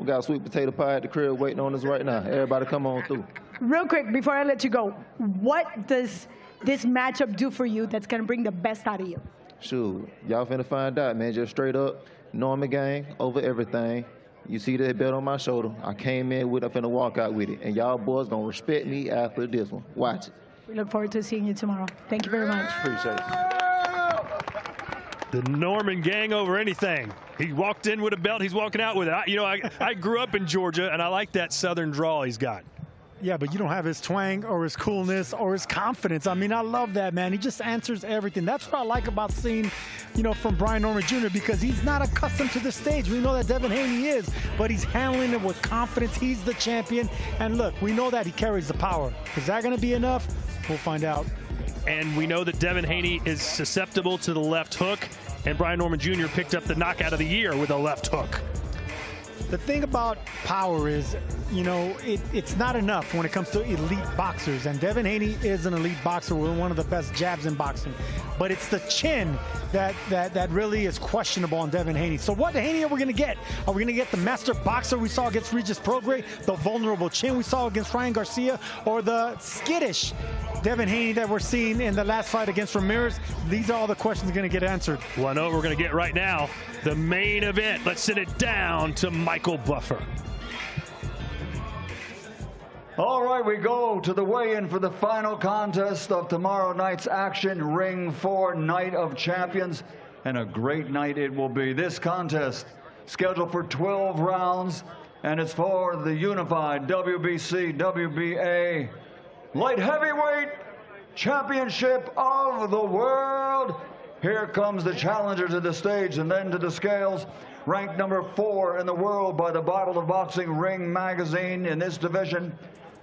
got sweet potato pie at the crib waiting on us right now. Everybody come on through. Real quick, before I let you go, what does this matchup do for you that's going to bring the best out of you? Sure, y'all finna find out, man. Just straight up, Norman gang over everything. You see that belt on my shoulder. I came in with it, I'm finna walk out with it. And y'all boys gonna respect me after this one. Watch it. We look forward to seeing you tomorrow. Thank you very much. Appreciate it. The Norman gang over anything. He walked in with a belt, he's walking out with it. I grew up in Georgia, and I like that southern drawl he's got. Yeah, but you don't have his twang or his coolness or his confidence. I mean, I love that, man. He just answers everything. That's what I like about seeing, from Brian Norman Jr., because he's not accustomed to the stage. We know that Devin Haney is, but he's handling it with confidence. He's the champion. And look, we know that he carries the power. Is that going to be enough? We'll find out. And we know that Devin Haney is susceptible to the left hook, and Brian Norman Jr. picked up the knockout of the year with a left hook. The thing about power is, it's not enough when it comes to elite boxers. And Devin Haney is an elite boxer with one of the best jabs in boxing. But it's the chin that really is questionable on Devin Haney. So what Haney are we going to get? Are we going to get the master boxer we saw against Regis Prograis, the vulnerable chin we saw against Ryan Garcia, or the skittish Devin Haney that we're seeing in the last fight against Ramirez? These are all the questions going to get answered. Well, I know what we're going to get right now. The main event. Let's send it down to Michael Buffer. All right, we go to the weigh-in for the final contest of tomorrow night's action, Ring 4 Night of Champions. And a great night it will be. This contest scheduled for 12 rounds, and it's for the unified WBC, WBA Light Heavyweight Championship of the World. Here comes the challenger to the stage and then to the scales. Ranked number 4 in the world by the Bible of Boxing Ring magazine in this division.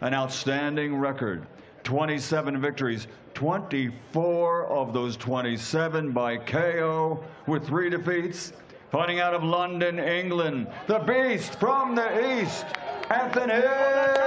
An outstanding record. 27 victories, 24 of those 27 by KO with 3 defeats. Fighting out of London, England, the beast from the east, Anthony Yarde.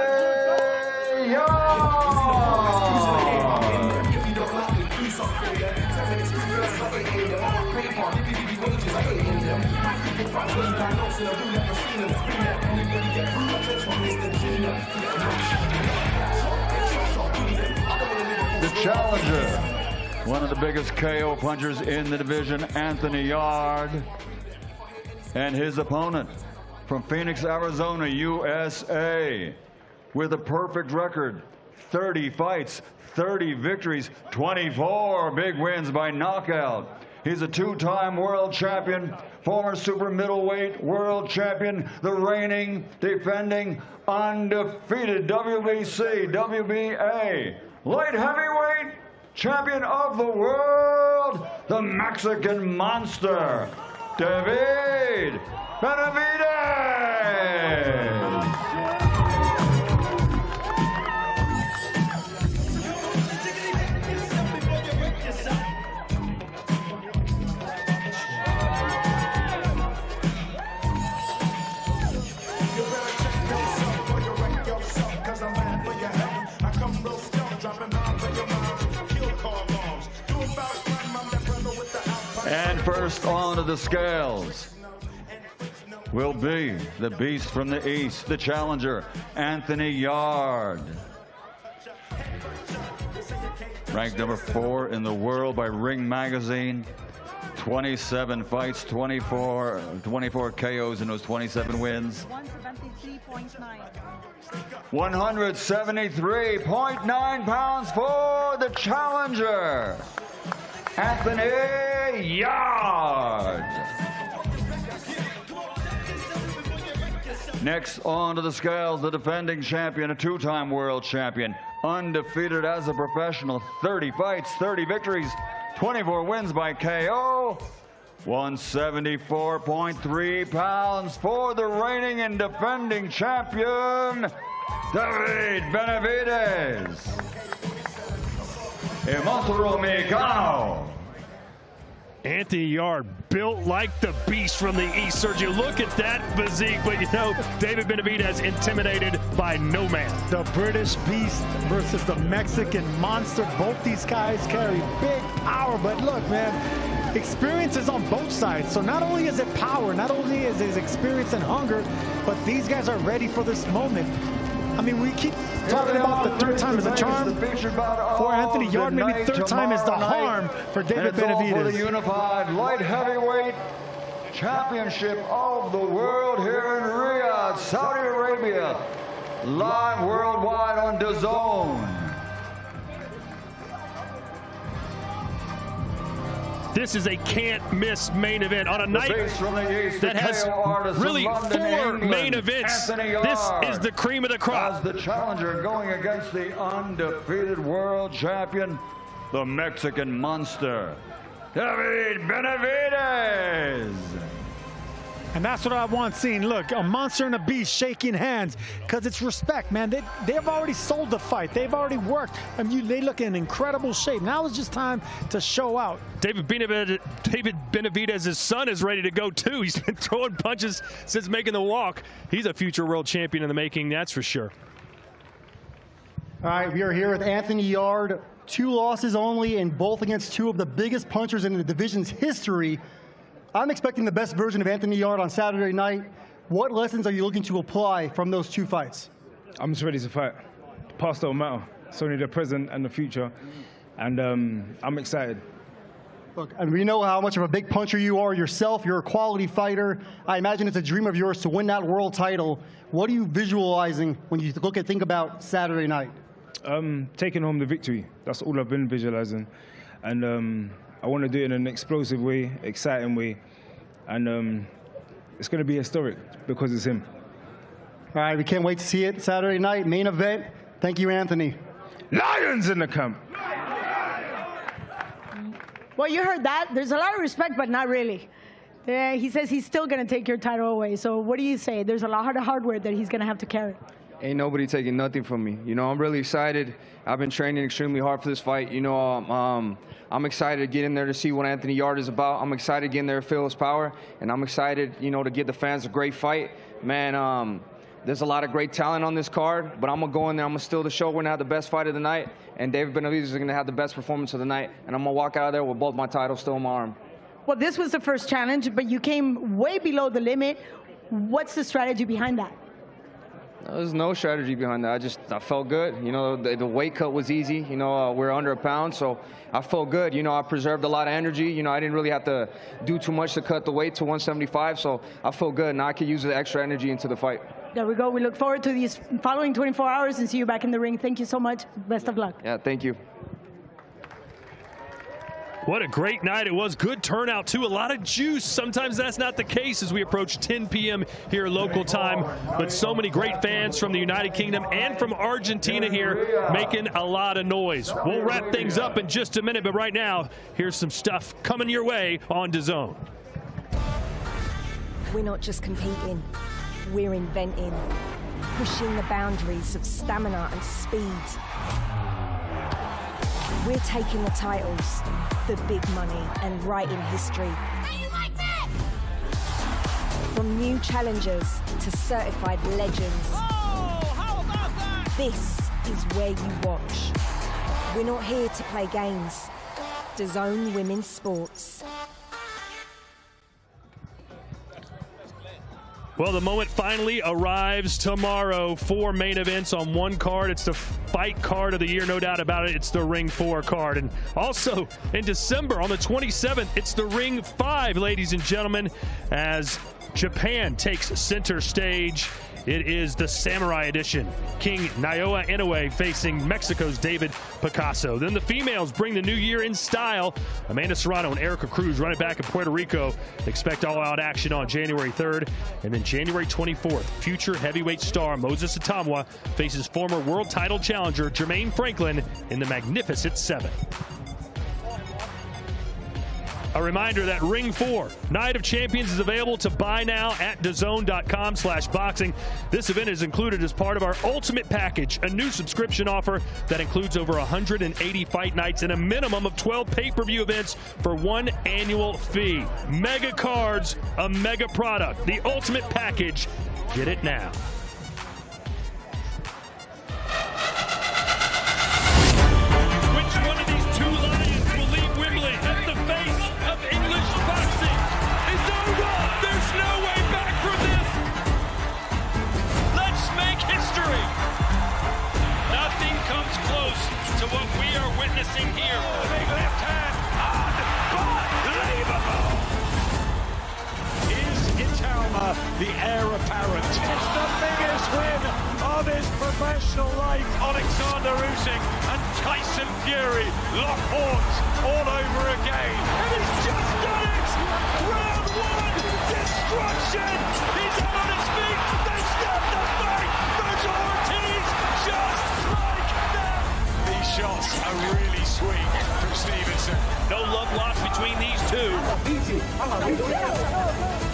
The challenger, one of the biggest KO punchers in the division, Anthony Yarde, and his opponent from Phoenix, Arizona, USA, with a perfect record, 30 fights, 30 victories, 24 big wins by knockout. He's a 2-time world champion, former super middleweight world champion, the reigning, defending, undefeated WBC, WBA, light heavyweight champion of the world, the Mexican monster, David Benavidez. And first onto the scales will be the beast from the east, the challenger, Anthony Yarde. Ranked number 4 in the world by Ring magazine. 27 fights, 24 KOs in those 27 wins. 173.9 pounds for the challenger, Anthony Yarde. Next onto the scales, the defending champion, a 2-time world champion, undefeated as a professional, 30 fights, 30 victories, 24 wins by KO. 174.3 pounds for the reigning and defending champion, David Benavidez. El Monstruo Mexicano. Anthony Yarde, built like the beast from the east. Sergio, look at that physique, but David Benavidez intimidated by no man. The British beast versus the Mexican monster. Both these guys carry big power, but look, man, experience is on both sides. So not only is it power, not only is it experience and hunger, but these guys are ready for this moment. I mean, we keep talking about the 3rd time is a charm for Anthony Yarde. Maybe 3rd time is the harm for David Benavidez. For the unified light heavyweight championship of the world here in Rio. Riyadh, Saudi Arabia, live worldwide on DAZN. This is a can't-miss main event on a night that has really four main events. This is the cream of the crop. As the challenger going against the undefeated world champion, the Mexican monster, David Benavidez. And that's what I want seeing. Look, a monster and a beast shaking hands, because it's respect, man. They've already sold the fight. They've already worked. I mean, they look in incredible shape. Now it's just time to show out. David Benavidez's son is ready to go too. He's been throwing punches since making the walk. He's a future world champion in the making, that's for sure. All right, we are here with Anthony Yarde. 2 losses only, and both against 2 of the biggest punchers in the division's history. I'm expecting the best version of Anthony Yarde on Saturday night. What lessons are you looking to apply from those 2 fights? I'm just ready to fight. The past don't matter. It's only the present and the future. And I'm excited. Look, and we know how much of a big puncher you are yourself. You're a quality fighter. I imagine it's a dream of yours to win that world title. What are you visualizing when you think about Saturday night? Taking home the victory. That's all I've been visualizing. And I want to do it in an explosive way, exciting way, and it's going to be historic because it's him. All right, we can't wait to see it Saturday night, main event. Thank you, Anthony. Lions in the camp. Well, you heard that. There's a lot of respect, but not really. He says he's still going to take your title away. So what do you say? There's a lot of hardware that he's going to have to carry. Ain't nobody taking nothing from me. You know, I'm really excited. I've been training extremely hard for this fight. You know, I'm excited to get in there to see what Anthony Yarde is about. I'm excited to get in there to feel his power, and I'm excited, you know, to give the fans a great fight. Man, there's a lot of great talent on this card, but I'm going to go in there. I'm going to steal the show. We're going to have the best fight of the night, and David Benavidez is going to have the best performance of the night, and I'm going to walk out of there with both my titles still in my arm. Well, this was the first challenge, but you came way below the limit. What's the strategy behind that? There's no strategy behind that. I felt good. You know, the weight cut was easy. You know, we're under a pound, so I felt good. You know, I preserved a lot of energy. You know, I didn't really have to do too much to cut the weight to 175, so I feel good. Now I can use the extra energy into the fight. There we go. We look forward to these following 24 hours and see you back in the ring. Thank you so much. Best of luck. Yeah, thank you. What a great night it was. Good turnout, too. A lot of juice. Sometimes that's not the case as we approach 10 p.m. here local time. But so many great fans from the United Kingdom and from Argentina here making a lot of noise. We'll wrap things up in just a minute, but right now, here's some stuff coming your way on DAZN. We're not just competing, we're inventing, pushing the boundaries of stamina and speed. We're taking the titles, the big money, and writing history. From new challengers to certified legends. This is where you watch. We're not here to play games. DAZN Women's Sports. Well, the moment finally arrives tomorrow. 4 main events on one card. It's the fight card of the year, no doubt about it. It's the Ring 4 card. And also in December on the 27th, it's the Ring 5, ladies and gentlemen, as Japan takes center stage. It is the Samurai Edition. King Naoya Inoue facing Mexico's David Picasso. Then the females bring the new year in style. Amanda Serrano and Erica Cruz running back in Puerto Rico. Expect all-out action on January 3rd. And then January 24th, future heavyweight star Moses Atamwa faces former world title challenger Jermaine Franklin in the Magnificent 7. A reminder that Ring 4, Night of Champions, is available to buy now at DAZN.com/boxing. This event is included as part of our Ultimate Package, a new subscription offer that includes over 180 fight nights and a minimum of 12 pay-per-view events for one annual fee. Mega cards, a mega product. The Ultimate Package. Get it now. To what we are witnessing here. Big left hand. Unbelievable. Is Atalma the heir apparent. It's the biggest win of his professional life. Alexander Usyk and Tyson Fury lock horns all over again. And he's just done it! Round one, destruction! He's up on his feet, they stop the fight! Virgil Ortiz, just like that! These shots are really sweet from Stevenson. No love lost between these two.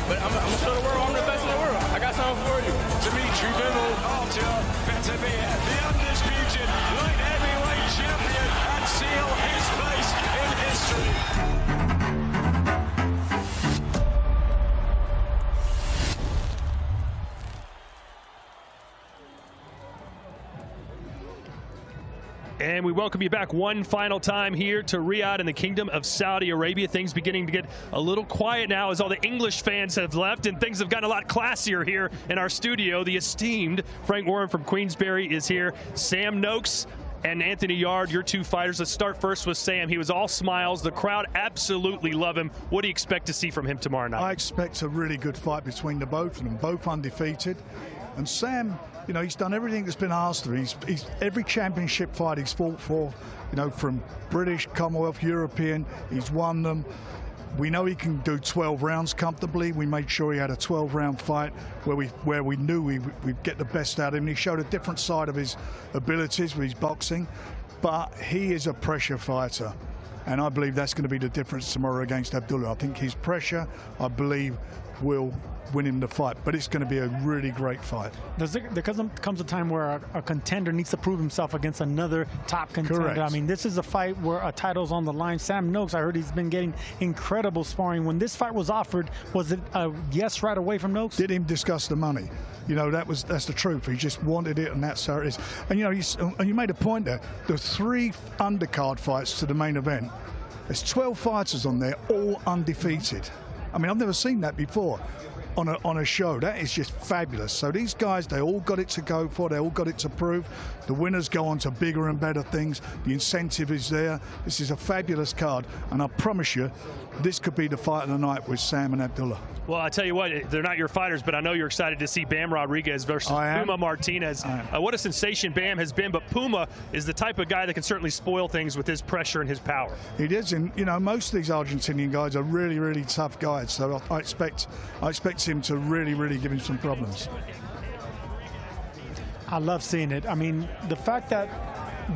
But I'm gonna show the world I'm the best in the world. I got something for you. Dimitri Bivol, Artur Benavidez, the undisputed light heavyweight champion, and seal his place in history. And we welcome you back one final time here to Riyadh in the Kingdom of Saudi Arabia. Things beginning to get a little quiet now as all the English fans have left and things have gotten a lot classier here in our studio. The esteemed Frank Warren from Queensberry is here. Sam Noakes and Anthony Yarde, your two fighters. Let's start first with Sam. He was all smiles. The crowd absolutely love him. What do you expect to see from him tomorrow night? I expect a really good fight between the both of them, both undefeated. And Sam, you know, he's done everything that's been asked of him. He's every championship fight he's fought for, you know, from British, Commonwealth, European, he's won them. We know he can do 12 rounds comfortably. We made sure he had a 12-round fight where we knew we'd get the best out of him. He showed a different side of his abilities with his boxing, but he is a pressure fighter. And I believe that's going to be the difference tomorrow against Abdullah. I think his pressure, I believe, will win him the fight, but it's going to be a really great fight. There comes a time where a contender needs to prove himself against another top contender. Correct. I mean, this is a fight where a title's on the line. Sam Noakes, I heard he's been getting incredible sparring. When this fight was offered, was it a yes right away from Noakes? Didn't even discuss the money. You know, that's the truth. He just wanted it, and that's how it is. And you know, and you made a point there. The 3 undercard fights to the main event. There's 12 fighters on there, all undefeated. I mean, I've never seen that before on a show. That is just fabulous. So these guys, they all got it to go for. They all got it to prove. The winners go on to bigger and better things. The incentive is there. This is a fabulous card, and I promise you, this could be the fight of the night with Sam and Abdullah. Well, I tell you what, they're not your fighters, but I know you're excited to see Bam Rodriguez versus Puma Martinez. What a sensation Bam has been, but Puma is the type of guy that can certainly spoil things with his pressure and his power. He does, and you know, most of these Argentinian guys are really, really tough guys. So I expect him to really give him some problems. I love seeing it. I mean, the fact that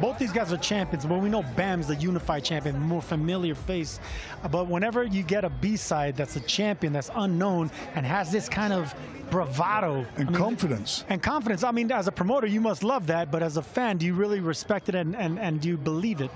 both these guys are champions, but we know Bam's the unified champion, more familiar face. But whenever you get a B-side that's a champion, that's unknown, and has this kind of bravado. And confidence. And confidence. I mean, as a promoter, you must love that, but as a fan, do you really respect it and do you believe it?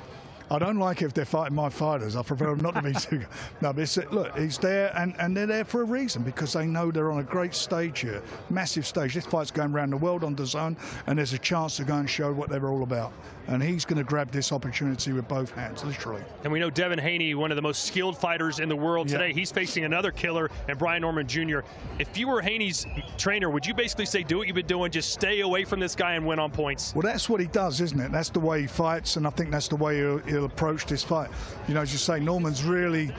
I don't like it if they're fighting my fighters. I prefer them not to be too. No, but look, he's there, and they're there for a reason, because they know they're on a great stage here, massive stage. This fight's going around the world on DAZN, and there's a chance to go and show what they're all about. And he's going to grab this opportunity with both hands, literally. And we know Devin Haney, one of the most skilled fighters in the world today. He's facing another killer, and Brian Norman Jr. If you were Haney's trainer, would you basically say, do what you've been doing, just stay away from this guy and win on points? Well, that's what he does, isn't it? That's the way he fights, and I think that's the way he'll approach this fight. You know, as you say, Norman's really,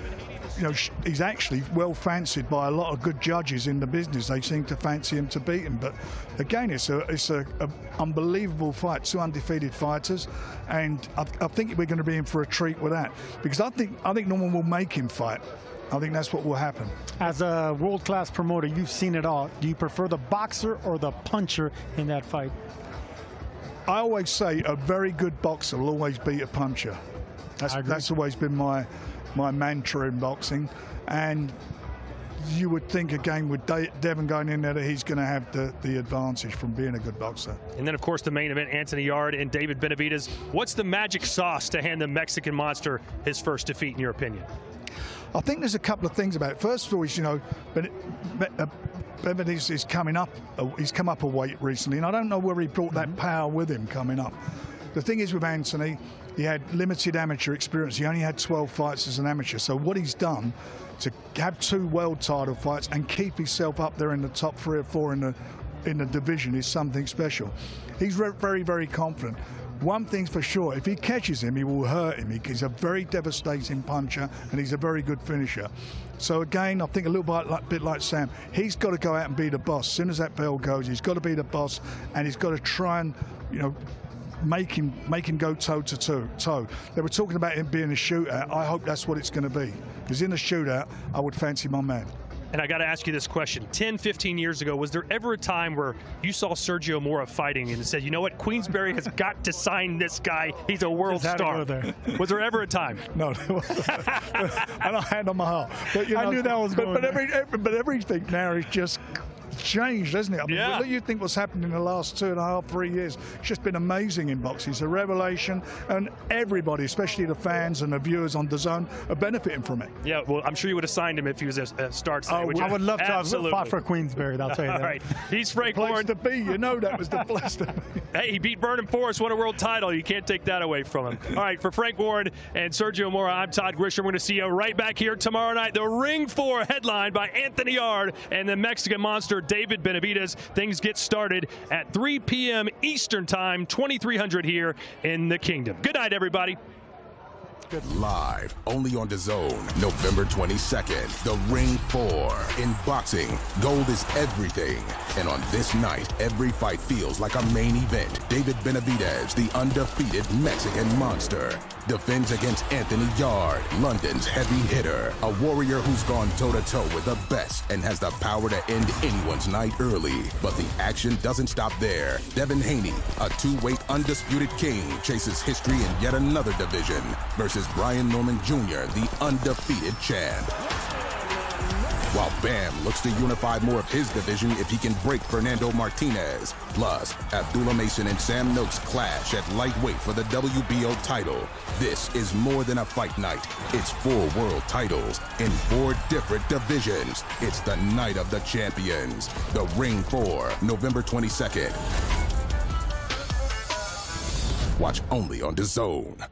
you know, he's actually well fancied by a lot of good judges in the business. They seem to fancy him to beat him. But again, it's a unbelievable fight. 2 undefeated fighters, and I think we're going to be in for a treat with that, because I think Norman will make him fight. I think that's what will happen. As a world-class promoter, you've seen it all. Do you prefer the boxer or the puncher in that fight? I always say a very good boxer will always beat a puncher. That's always been my mantra in boxing, and you would think again with Devin going in there that he's going to have the advantage from being a good boxer. And then of course the main event, Anthony Yarde and David Benavidez. What's the magic sauce to hand the Mexican monster his first defeat, in your opinion? I think there's a couple of things about it. First of all, you know, Benavidez is coming up. He's come up a weight recently, and I don't know where he brought that power with him coming up. The thing is with Anthony, he had limited amateur experience. He only had 12 fights as an amateur. So what he's done to have 2 world title fights and keep himself up there in the top 3 or 4 in the division is something special. He's very, very confident. one thing's for sure, if he catches him, he will hurt him. He's a very devastating puncher, and he's a very good finisher. So again, I think a little bit like Sam, he's got to go out and be the boss. As soon as that bell goes, he's got to be the boss, and he's got to try and, you know, make him go toe to toe. They were talking about him being a shootout. I hope that's what it's going to be. Because in a shootout, I would fancy my man. And I got to ask you this question. 10, 15 years ago, was there ever a time where you saw Sergio Mora fighting and said, you know what, Queensberry has got to sign this guy. He's a world star. Was there ever a time? No. I don't hand on my heart. But, you know, I knew that was going but everything now is just changed, hasn't it? I mean, what do you think what's happened in the last 2.5, 3 years? It's just been amazing in boxing. It's a revelation, and everybody, especially the fans and the viewers on DAZN, are benefiting from it. Yeah, well, I'm sure you would have signed him if he was a star today. I would love to have fought for Queensberry, I'll tell you that. All right, he's Frank Place Warren. to be, you know that was the place to be. Hey, he beat Vernon Forrest, won a world title. You can't take that away from him. All right, for Frank Warren and Sergio Mora, I'm Todd Grisham. We're going to see you right back here tomorrow night. The Ring 4 headlined by Anthony Yarde and the Mexican monster David Benavidez. Things get started at 3 p.m. Eastern Time, 2300 here in the Kingdom. Good night, everybody. Live only on DAZN, November 22nd. The Ring 4. In boxing, gold is everything. And on this night, every fight feels like a main event. David Benavidez, the undefeated Mexican monster, defends against Anthony Yarde, London's heavy hitter. A warrior who's gone toe-to-toe with the best and has the power to end anyone's night early. But the action doesn't stop there. Devin Haney, a two-weight undisputed king, chases history in yet another division versus Brian Norman Jr., the undefeated champ. While Bam looks to unify more of his division if he can break Fernando Martinez. Plus, Abdullah Mason and Sam Noakes clash at lightweight for the WBO title. This is more than a fight night. It's 4 world titles in 4 different divisions. It's the night of the champions. The Ring 4, November 22nd. Watch only on DAZN.